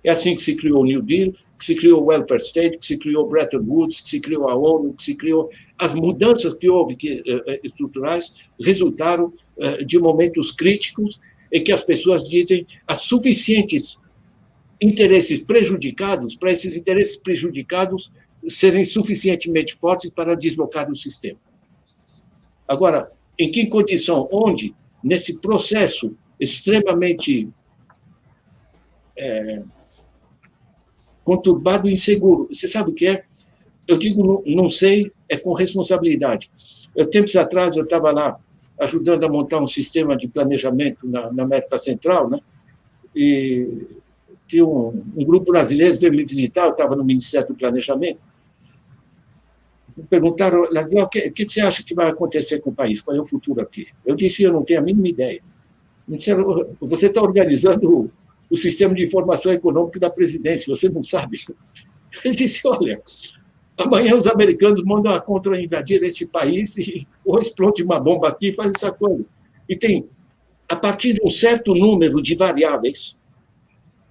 É assim que se criou o New Deal, que se criou o Welfare State, que se criou o Bretton Woods, que se criou a ONU, que se criou... As mudanças que houve estruturais resultaram de momentos críticos em que as pessoas dizem há suficientes interesses prejudicados para esses interesses prejudicados serem suficientemente fortes para deslocar o sistema. Agora, em que condição? Onde, nesse processo extremamente conturbado e inseguro. Você sabe o que é? Eu digo não sei, é com responsabilidade. Tempos atrás, eu estava lá ajudando a montar um sistema de planejamento na América Central, né? E tinha um grupo brasileiro veio me visitar, eu estava no Ministério do Planejamento. Me perguntaram, o que você acha que vai acontecer com o país? Qual é o futuro aqui? Eu disse, eu não tenho a mínima ideia. Me disseram, você está organizando o sistema de informação econômica da presidência, você não sabe? Eu disse, olha, amanhã os americanos mandam a contra-invadir esse país e ou explode uma bomba aqui e faz essa coisa. E tem, a partir de um certo número de variáveis,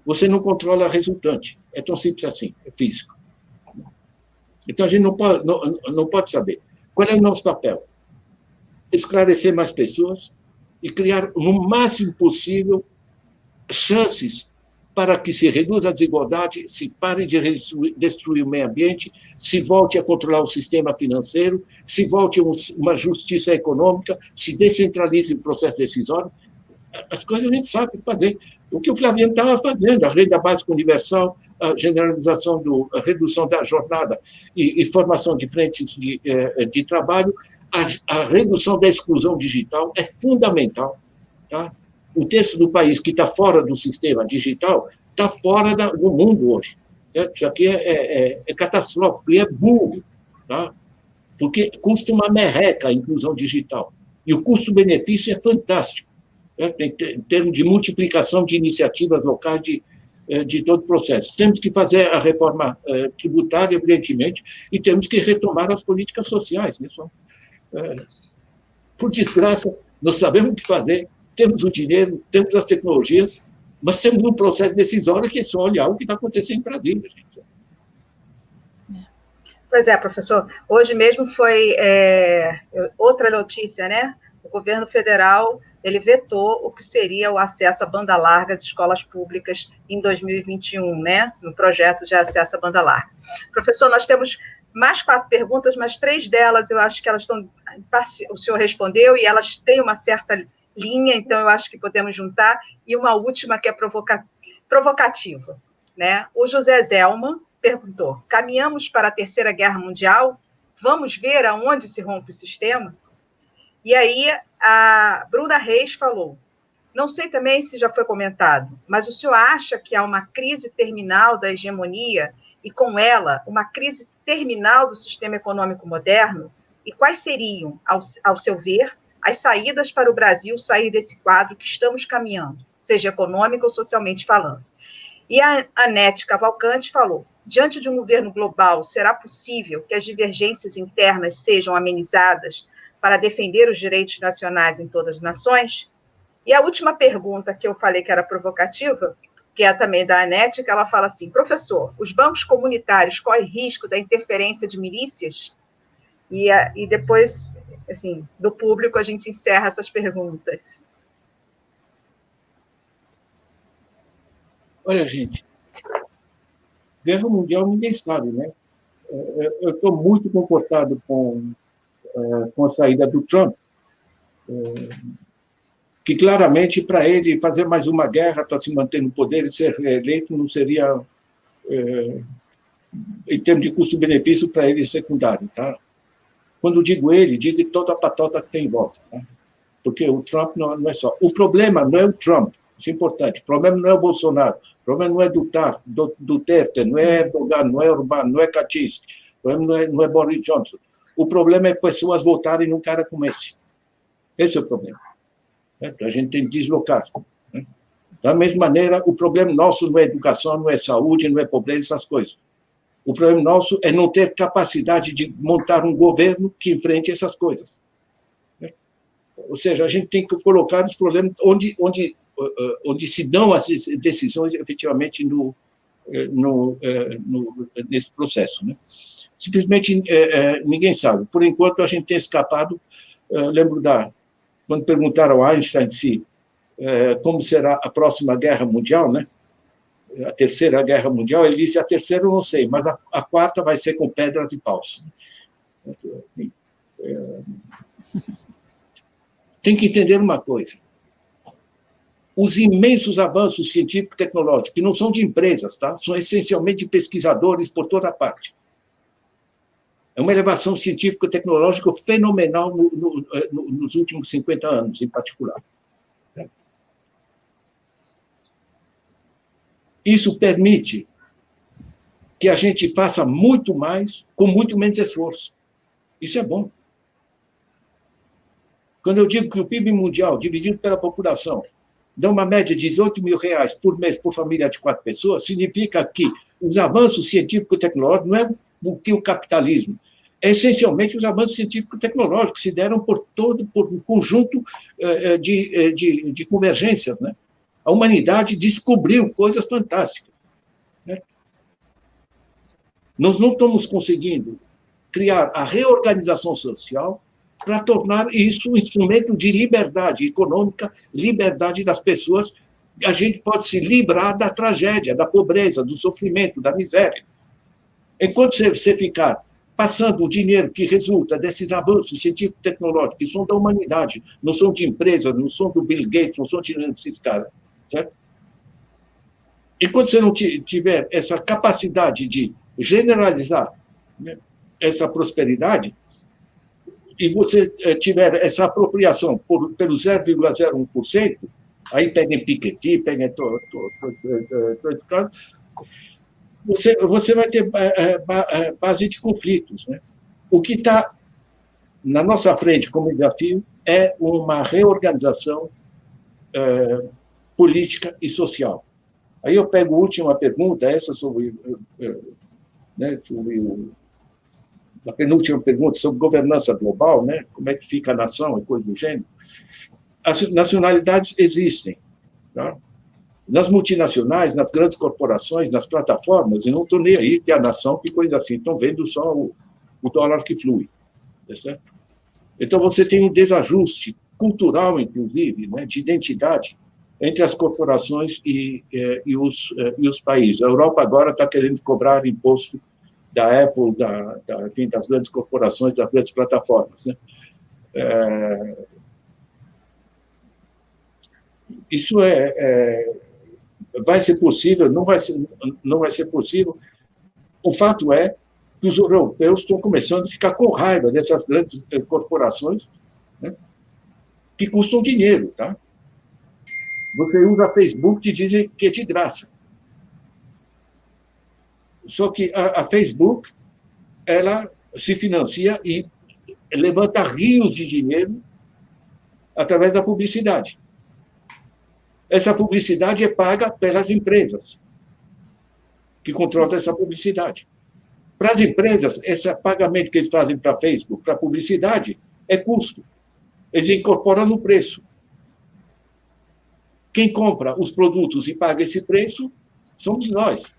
você não controla a resultante. É tão simples assim, é físico. Então, a gente não pode saber. Qual é o nosso papel? Esclarecer mais pessoas e criar, no máximo possível, chances para que se reduza a desigualdade, se pare de destruir o meio ambiente, se volte a controlar o sistema financeiro, se volte a uma justiça econômica, se descentralize o processo decisório. As coisas a gente sabe fazer. O que o Flaviano estava fazendo, a renda básica universal, a generalização, a redução da jornada e formação de frentes de trabalho, a redução da exclusão digital é fundamental. Tá? O terço do país que está fora do sistema digital está fora do mundo hoje. Isso aqui é catastrófico e é burro, tá? Porque custa uma merreca a inclusão digital. E o custo-benefício é fantástico, em termos de multiplicação de iniciativas locais de todo o processo. Temos que fazer a reforma tributária, evidentemente, e temos que retomar as políticas sociais. Né? Por desgraça, nós sabemos o que fazer, temos o dinheiro, temos as tecnologias, mas temos um processo decisório que é só olhar o que está acontecendo em Brasília, gente. Pois é, professor. Hoje mesmo foi outra notícia, né? O governo federal ele vetou o que seria o acesso à banda larga às escolas públicas em 2021, né? No projeto de acesso à banda larga. Professor, nós temos mais 4 perguntas, mas 3 delas eu acho que elas estão... O senhor respondeu e elas têm uma certa linha, então eu acho que podemos juntar, e uma última que é provocativa. Né? O José Zelman perguntou, caminhamos para a Terceira Guerra Mundial? Vamos ver aonde se rompe o sistema? E aí a Bruna Reis falou, não sei também se já foi comentado, mas o senhor acha que há uma crise terminal da hegemonia e, com ela, uma crise terminal do sistema econômico moderno? E quais seriam, ao seu ver, as saídas para o Brasil sair desse quadro que estamos caminhando, seja econômico ou socialmente falando? E a Anete Cavalcante falou, diante de um governo global, será possível que as divergências internas sejam amenizadas para defender os direitos nacionais em todas as nações? E a última pergunta que eu falei que era provocativa, que é também da Anete, que ela fala assim, professor, os bancos comunitários correm risco da interferência de milícias? E depois, assim, do público, a gente encerra essas perguntas. Olha, gente, Guerra Mundial ninguém sabe, né? Eu estou muito confortado com a saída do Trump, que claramente, para ele, fazer mais uma guerra para se manter no poder e ser reeleito não seria, em termos de custo-benefício, para ele secundário, tá? Quando digo ele, digo toda a patota que tem em volta. Né? Porque o Trump não é só. O problema não é o Trump, isso é importante. O problema não é o Bolsonaro, o problema não é Duterte, não é Erdogan, não é Orbán, não é Kaczynski, o problema não é Boris Johnson. O problema é pessoas votarem num cara como esse. Esse é o problema. A gente tem que deslocar. Né? Da mesma maneira, o problema nosso não é educação, não é saúde, não é pobreza, essas coisas. O problema nosso é não ter capacidade de montar um governo que enfrente essas coisas. Ou seja, a gente tem que colocar os problemas onde se dão as decisões efetivamente nesse processo. Né? Simplesmente ninguém sabe. Por enquanto, a gente tem escapado. Lembro quando perguntaram a Einstein como será a próxima guerra mundial, né? A terceira guerra mundial, ele disse: a terceira eu não sei, mas a quarta vai ser com pedras e paus. Tem que entender uma coisa. Os imensos avanços científicos e tecnológicos, que não são de empresas, tá? São essencialmente de pesquisadores por toda parte. É uma elevação científico-tecnológica fenomenal nos últimos 50 anos, em particular. Isso permite que a gente faça muito mais com muito menos esforço. Isso é bom. Quando eu digo que o PIB mundial, dividido pela população, dá uma média de R$18.000 por mês por família de 4 pessoas, significa que os avanços científico-tecnológicos não é o que o capitalismo, é essencialmente os avanços científico-tecnológicos que se deram por um conjunto de convergências, né? A humanidade descobriu coisas fantásticas. Né? Nós não estamos conseguindo criar a reorganização social para tornar isso um instrumento de liberdade econômica, liberdade das pessoas. A gente pode se livrar da tragédia, da pobreza, do sofrimento, da miséria. Enquanto você ficar passando o dinheiro que resulta desses avanços científicos e tecnológicos, que são da humanidade, não são de empresas, não são do Bill Gates, não são desses caras, certo? Enquanto você não tiver essa capacidade de generalizar, né, essa prosperidade, e você tiver essa apropriação pelo 0,01%, aí pega em Piketty, pega em você vai ter base de conflitos. Né? O que está na nossa frente como desafio é uma reorganização política e social. Aí eu pego a última pergunta, essa sobre a penúltima pergunta sobre governança global, né? Como é que fica a nação e coisa do gênero. As nacionalidades existem. Tá? Nas multinacionais, nas grandes corporações, nas plataformas, e não estou nem aí que a nação, que coisa assim, estão vendo só o dólar que flui. Tá certo? Então, você tem um desajuste cultural, inclusive, né, de identidade entre as corporações e os países. A Europa agora está querendo cobrar imposto da Apple, enfim, das grandes corporações, das grandes plataformas. Né? Isso vai ser possível, não vai ser possível. O fato é que os europeus estão começando a ficar com raiva dessas grandes corporações, né, que custam dinheiro. Tá? Você usa Facebook e dizem que é de graça. Só que a Facebook, ela se financia e levanta rios de dinheiro através da publicidade. Essa publicidade é paga pelas empresas que controlam essa publicidade. Para as empresas, esse pagamento que eles fazem para a Facebook, para a publicidade, é custo. Eles incorporam no preço. Quem compra os produtos e paga esse preço somos nós.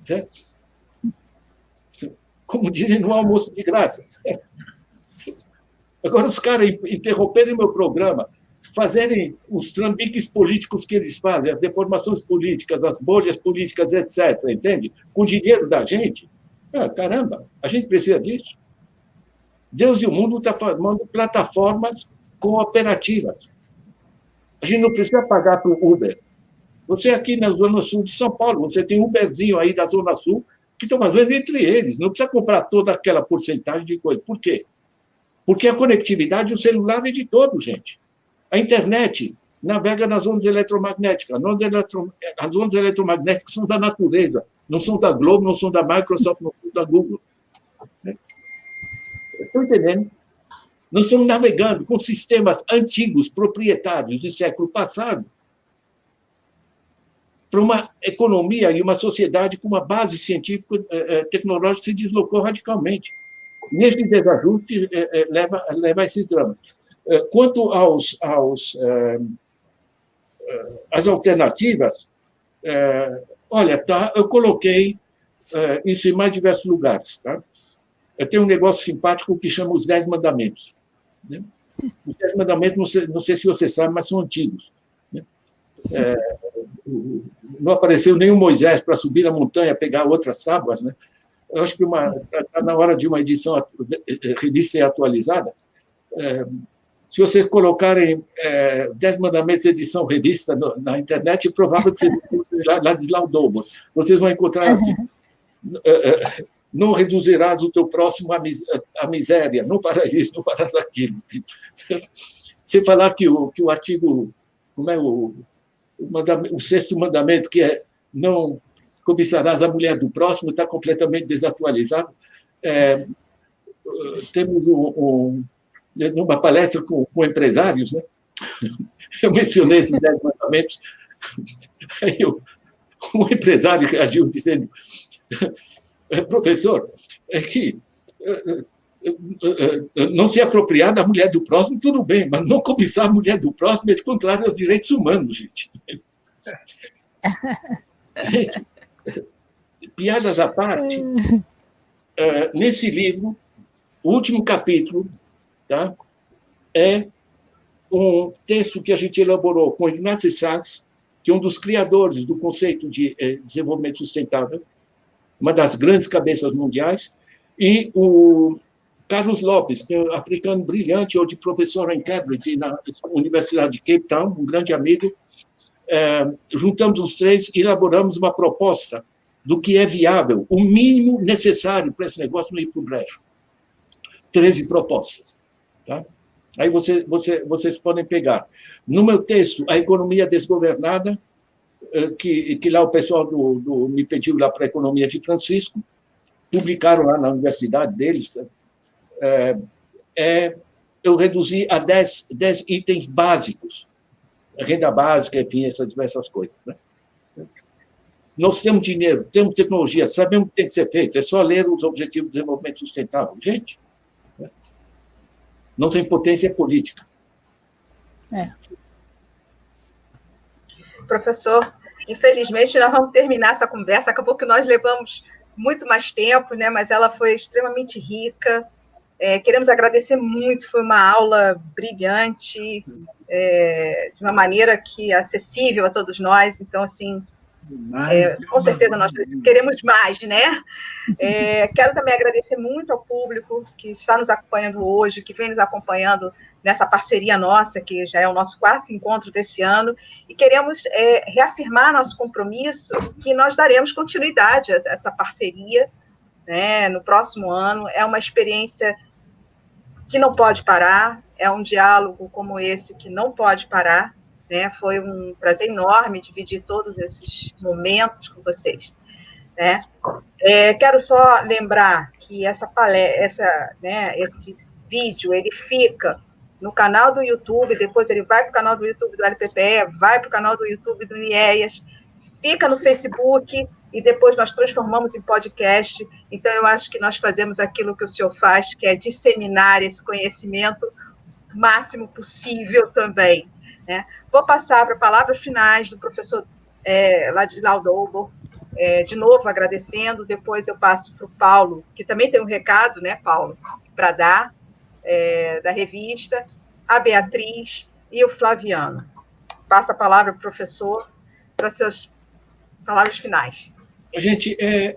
Certo? Como dizem no almoço de graça. Agora, os caras interromperem meu programa, fazerem os trambiques políticos que eles fazem, as deformações políticas, as bolhas políticas, etc., entende? Com dinheiro da gente. Caramba, a gente precisa disso. Deus e o mundo estão formando plataformas cooperativas. A gente não precisa pagar para o Uber. Você aqui na Zona Sul de São Paulo, você tem um Uberzinho aí da Zona Sul que estão fazendo entre eles. Não precisa comprar toda aquela porcentagem de coisa. Por quê? Porque a conectividade, o celular é de todos, gente. A internet navega nas ondas eletromagnéticas. As ondas eletromagnéticas são da natureza, não são da Globo, não são da Microsoft, não são da Google. Estão entendendo? Nós estamos navegando com sistemas antigos, proprietários do século passado, para uma economia e uma sociedade com uma base científica tecnológica que se deslocou radicalmente. Nesse desajuste, leva a esses dramas. Quanto às alternativas, olha, tá, eu coloquei isso em mais diversos lugares. Tá? Eu tenho um negócio simpático que chama os 10 Mandamentos. Né? Os 10 Mandamentos, não sei se você sabe, mas são antigos. Né? Não apareceu nenhum Moisés para subir a montanha, pegar outras tábuas. Né? Eu acho que está na hora de uma edição revista e atualizada. Se vocês colocarem 10 Mandamentos edição revista na internet, é provável que vocês encontrem Ladislau Dolbo. Vocês vão encontrar assim: não reduzirás o teu próximo à miséria, não farás isso, não farás aquilo. Você falar que o artigo, como é o 6º mandamento, que é não cobiçarás a mulher do próximo, está completamente desatualizado. Temos numa palestra com empresários, né? Eu mencionei esses 10 mandamentos, aí um empresário reagiu dizendo: professor, é que não se apropriar da mulher do próximo, tudo bem, mas não cobiçar a mulher do próximo é contrário aos direitos humanos, gente. Gente, piadas à parte, nesse livro, o último capítulo, tá, é um texto que a gente elaborou com Ignacy Sachs, que é um dos criadores do conceito de desenvolvimento sustentável, uma das grandes cabeças mundiais, e o Carlos Lopes, que é um africano brilhante, hoje professor em Cambridge, na Universidade de Cape Town, um grande amigo. Juntamos os três e elaboramos uma proposta do que é viável, o mínimo necessário para esse negócio não ir para o brejo. 13 propostas. Tá? Aí vocês podem pegar. No meu texto, A Economia Desgovernada, que lá o pessoal me pediu lá para a Economia de Francisco, publicaram lá na universidade deles. Eu reduzi a 10 itens básicos. Renda básica, enfim, essas diversas coisas. Né? Nós temos dinheiro, temos tecnologia, sabemos o que tem que ser feito, é só ler os Objetivos de Desenvolvimento Sustentável. Gente, né? Nossa impotência é política. Professor, infelizmente nós vamos terminar essa conversa, acabou que nós levamos muito mais tempo, né? Mas ela foi extremamente rica. Queremos agradecer muito, foi uma aula brilhante, de uma maneira que é acessível a todos nós, então, assim, com certeza nós queremos mais, né? Quero também agradecer muito ao público que está nos acompanhando hoje, que vem nos acompanhando nessa parceria nossa, que já é o nosso 4º encontro desse ano, e queremos reafirmar nosso compromisso que nós daremos continuidade a essa parceria, né, no próximo ano. É uma experiência que não pode parar, é um diálogo como esse que não pode parar, né? Foi um prazer enorme dividir todos esses momentos com vocês, né? Quero só lembrar que esse vídeo ele fica no canal do YouTube, depois ele vai para o canal do YouTube do LPPE, vai para o canal do YouTube do IEAS, fica no Facebook, e depois nós transformamos em podcast. Então, eu acho que nós fazemos aquilo que o senhor faz, que é disseminar esse conhecimento o máximo possível também. Né? Vou passar para palavras finais do professor Ladislau Dolbo, de novo agradecendo, depois eu passo para o Paulo, que também tem um recado, né, Paulo, para dar, da revista, a Beatriz e o Flaviano. Passa a palavra para o professor para suas palavras finais. A gente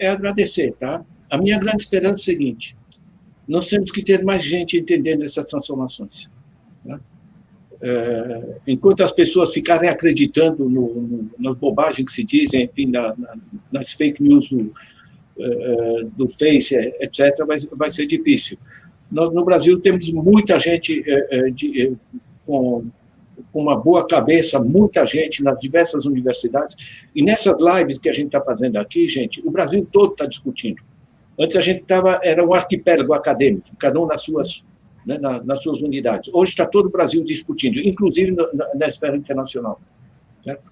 agradecer, tá? A minha grande esperança é o seguinte: nós temos que ter mais gente entendendo essas transformações. Né? Enquanto as pessoas ficarem acreditando nas bobagens que se dizem, enfim, nas fake news do Face, etc., vai ser difícil. Nós, no Brasil, temos muita gente com uma boa cabeça, muita gente nas diversas universidades, e nessas lives que a gente está fazendo aqui, gente, o Brasil todo está discutindo. Antes a gente era um arquipélago acadêmico, cada um nas suas unidades. Hoje está todo o Brasil discutindo, inclusive na esfera internacional. Certo?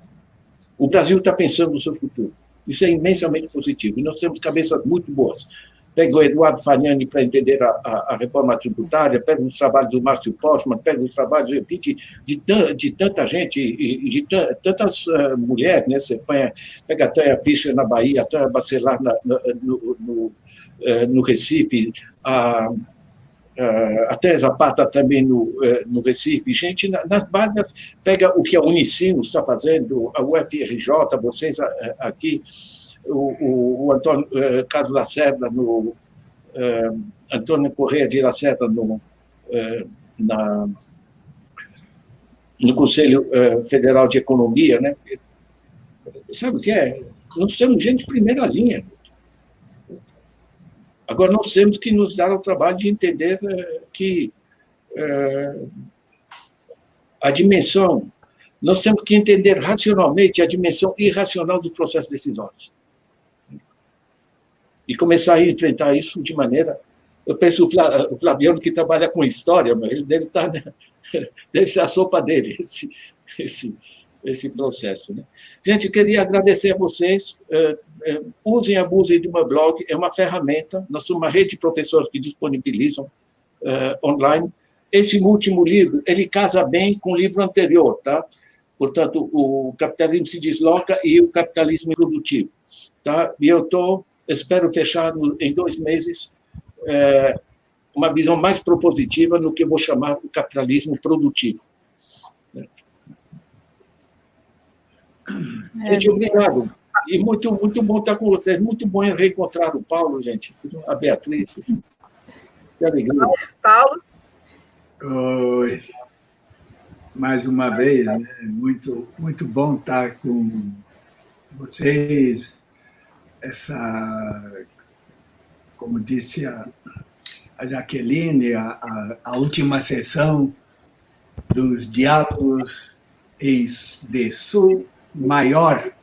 O Brasil está pensando no seu futuro. Isso é imensamente positivo. E nós temos cabeças muito boas. Pega o Eduardo Fagnani para entender a reforma tributária, pega os trabalhos do Márcio Postman, pega os trabalhos de tanta gente, e de tantas mulheres, né? Você pega a Tânia Fischer na Bahia, a Tânia Bacelar no Recife, a Tânia Zapata também no Recife. Gente, nas bases, pega o que a Unicinos está fazendo, a UFRJ, vocês aqui, o Antônio Carlos Lacerda, Antônio Correia de Lacerda no Conselho Federal de Economia, né? Sabe o que é? Nós temos gente de primeira linha. Agora, nós temos que nos dar o trabalho de entender que a dimensão, nós temos que entender racionalmente a dimensão irracional do processo decisório. E começar a enfrentar isso de maneira... Eu penso o Flaviano, que trabalha com história, mas ele deve ser a sopa dele, esse processo. Né? Gente, queria agradecer a vocês. Usem e abusem do meu blog, é uma ferramenta. Nós somos uma rede de professores que disponibilizam online. Esse último livro, ele casa bem com o livro anterior, tá? Portanto, o capitalismo se desloca e o capitalismo produtivo. Tá? E eu espero fechar em 2 meses uma visão mais propositiva no que eu vou chamar o capitalismo produtivo. Gente, obrigado. E muito, muito bom estar com vocês. Muito bom reencontrar o Paulo, gente. A Beatriz. Que alegria. Paulo? Oi. Mais uma vez, né? Muito, muito bom estar com vocês. Como disse a Jaqueline, a última sessão dos diálogos de Sul Maior.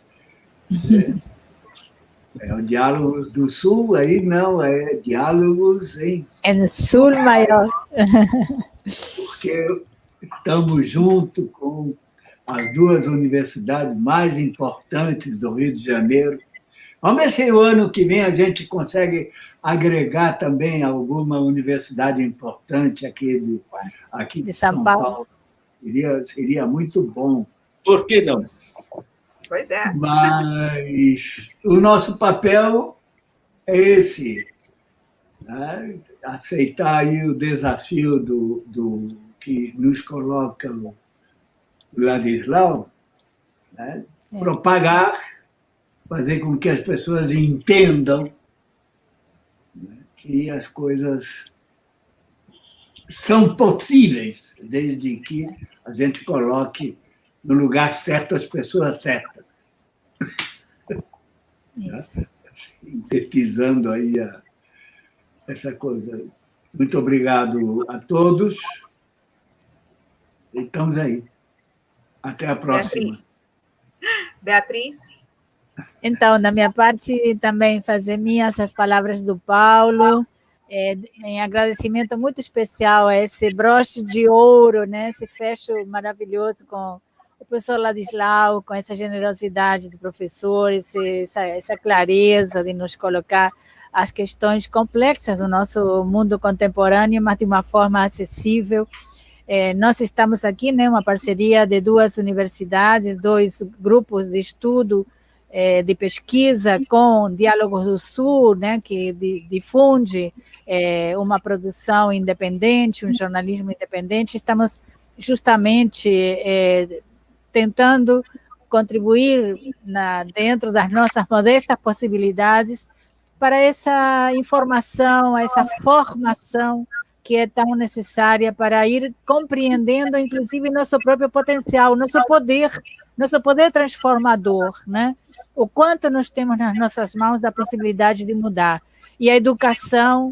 É o Diálogos do Sul, aí não, é Diálogos em Sul Maior. Porque estamos junto com as 2 universidades mais importantes do Rio de Janeiro. Vamos ver se o ano que vem a gente consegue agregar também alguma universidade importante aqui de São Paulo. Seria muito bom. Por que não? Pois é. Mas o nosso papel é esse, né? Aceitar aí o desafio do que nos coloca o Ladislau, né? Propagar, fazer com que as pessoas entendam, né, que as coisas são possíveis, desde que a gente coloque no lugar certo as pessoas certas. Sintetizando aí essa coisa. Muito obrigado a todos. Estamos aí. Até a próxima. Beatriz? Então, da minha parte, também fazer minhas as palavras do Paulo, em agradecimento muito especial a esse broche de ouro, né? Esse fecho maravilhoso com o professor Ladislau, com essa generosidade do professor, essa clareza de nos colocar as questões complexas do nosso mundo contemporâneo, mas de uma forma acessível. Nós estamos aqui, né, uma parceria de 2 universidades, 2 grupos de estudo, de pesquisa com Diálogos do Sul, né, que difunde uma produção independente, um jornalismo independente. Estamos justamente tentando contribuir dentro das nossas modestas possibilidades para essa informação, essa formação que é tão necessária para ir compreendendo, inclusive, nosso próprio potencial, nosso poder transformador, né? O quanto nós temos nas nossas mãos a possibilidade de mudar. E a educação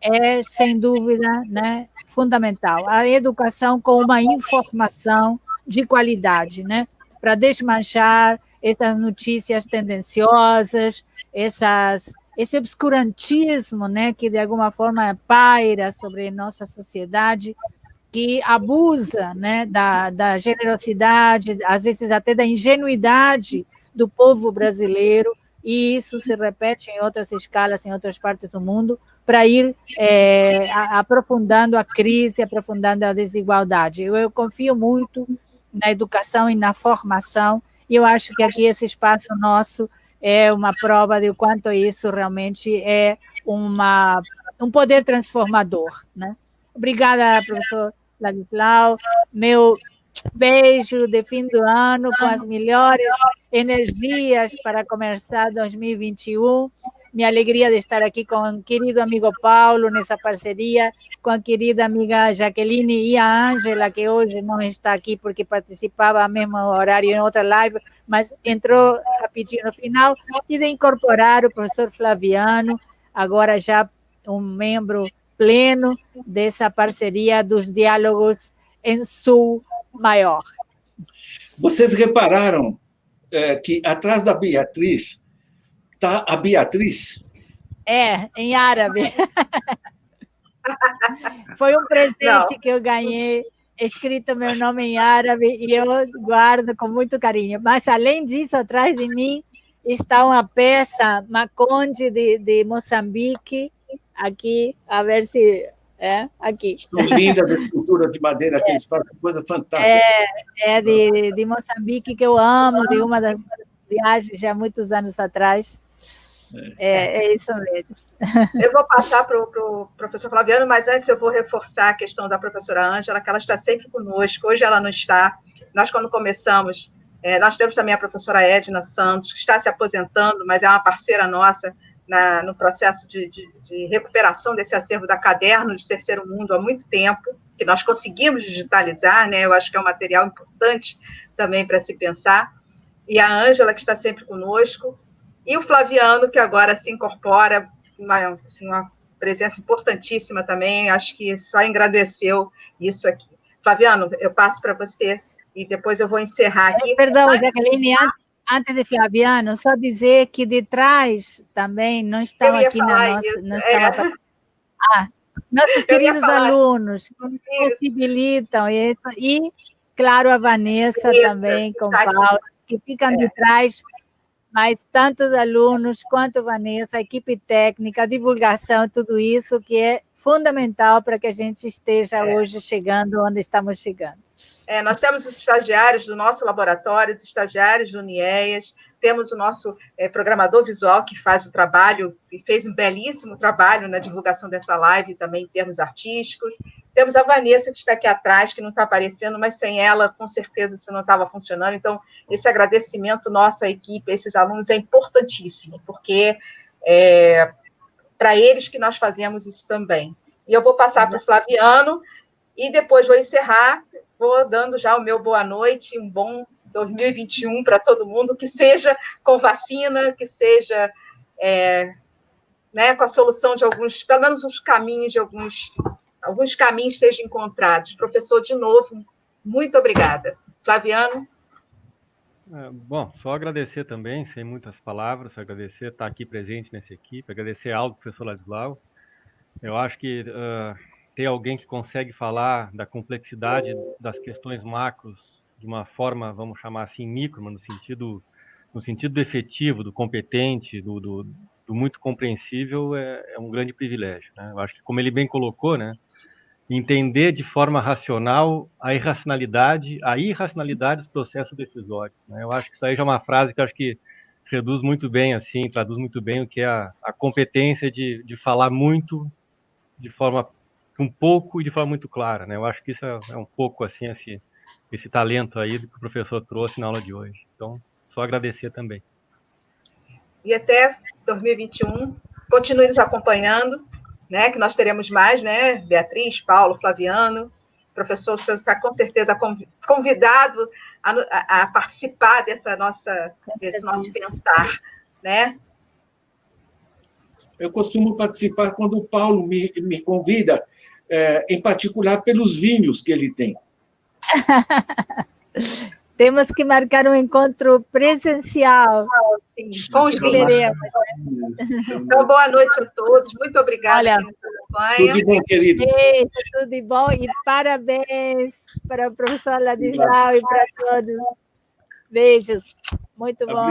é, sem dúvida, né, fundamental. A educação com uma informação de qualidade, né? Para desmanchar essas notícias tendenciosas, esse obscurantismo, né, que de alguma forma paira sobre nossa sociedade, que abusa, né, da generosidade, às vezes até da ingenuidade do povo brasileiro, e isso se repete em outras escalas, em outras partes do mundo, para ir aprofundando a crise, aprofundando a desigualdade. Eu confio muito na educação e na formação, e eu acho que aqui esse espaço nosso é uma prova de quanto isso realmente é um poder transformador, né? Obrigada, professor Ladislau. Meu beijo de fim do ano com as melhores energias para começar 2021. Minha alegria de estar aqui com o querido amigo Paulo nessa parceria, com a querida amiga Jaqueline e a Ângela, que hoje não está aqui porque participava ao mesmo horário em outra live, mas entrou rapidinho no final, e de incorporar o professor Flaviano, agora já um membro pleno dessa parceria dos diálogos em Sul Maior. Vocês repararam que atrás da Beatriz está a Beatriz? Em árabe. Foi um presente que eu ganhei, escrito meu nome em árabe, e eu guardo com muito carinho. Mas, além disso, atrás de mim está uma peça Maconde de Moçambique, aqui, a ver se... aqui. São lindas as esculturas de madeira que eles fazem, coisa fantástica. De Moçambique, que eu amo, de uma das viagens já há muitos anos atrás. É isso mesmo. Eu vou passar para o professor Flaviano, mas antes eu vou reforçar a questão da professora Ângela, que ela está sempre conosco. Hoje ela não está. Nós, quando começamos, nós temos também a professora Edna Santos, que está se aposentando, mas é uma parceira nossa no processo de recuperação desse acervo da Caderno de Terceiro Mundo há muito tempo, que nós conseguimos digitalizar, né? Eu acho que é um material importante também para se pensar. E a Ângela, que está sempre conosco, e o Flaviano, que agora se incorpora, uma presença importantíssima também, acho que só engrandeceu isso aqui. Flaviano, eu passo para você, e depois eu vou encerrar aqui. Perdão, Jaqueline, antes de Flaviano, só dizer que de trás também não estão aqui na nossa... Não estava... nossos queridos alunos que possibilitam isso, e, claro, a Vanessa também, com o Paulo, que ficam de trás, mas tantos alunos quanto Vanessa, a equipe técnica, a divulgação, tudo isso que é fundamental para que a gente esteja hoje chegando onde estamos chegando. Nós temos os estagiários do nosso laboratório, os estagiários do UNIEAS, temos o nosso programador visual que faz o trabalho, e fez um belíssimo trabalho na divulgação dessa live, também em termos artísticos. Temos a Vanessa, que está aqui atrás, que não está aparecendo, mas sem ela, com certeza, isso não estava funcionando. Então, esse agradecimento nosso à equipe, a esses alunos, é importantíssimo, porque para eles que nós fazemos isso também. E eu vou passar para o Flaviano, e depois vou encerrar, vou dando já o meu boa noite, um bom 2021 para todo mundo, que seja com vacina, que seja com a solução de alguns, pelo menos os caminhos de alguns caminhos sejam encontrados. Professor, de novo, muito obrigada. Flaviano? Bom, só agradecer também, sem muitas palavras, agradecer estar aqui presente nessa equipe, agradecer ao professor Ladislau. Eu acho que ter alguém que consegue falar da complexidade das questões macros de uma forma, vamos chamar assim, micro, mas no sentido efetivo, do competente, do muito compreensível, é um grande privilégio, né? Eu acho que, como ele bem colocou, né, entender de forma racional a irracionalidade dos processos decisórios, né? Eu acho que isso aí já é uma frase que eu acho que reduz muito bem, assim, traduz muito bem o que é a competência de falar muito de forma um pouco e de forma muito clara, né? Eu acho que isso é um pouco assim esse talento aí que o professor trouxe na aula de hoje. Então, só agradecer também. E até 2021, continue nos acompanhando, né? Que nós teremos mais, né? Beatriz, Paulo, Flaviano. Professor, o senhor está com certeza convidado a participar desse nosso pensar, né? Eu costumo participar quando o Paulo me convida, em particular pelos vinhos que ele tem. Temos que marcar um encontro presencial. Sim, com os vinhos. Então, boa noite a todos. Muito obrigada. Olha, tudo de bom, queridos. Beijo, tudo de bom e parabéns para o professor Ladislau e para todos. Beijos. Muito bom.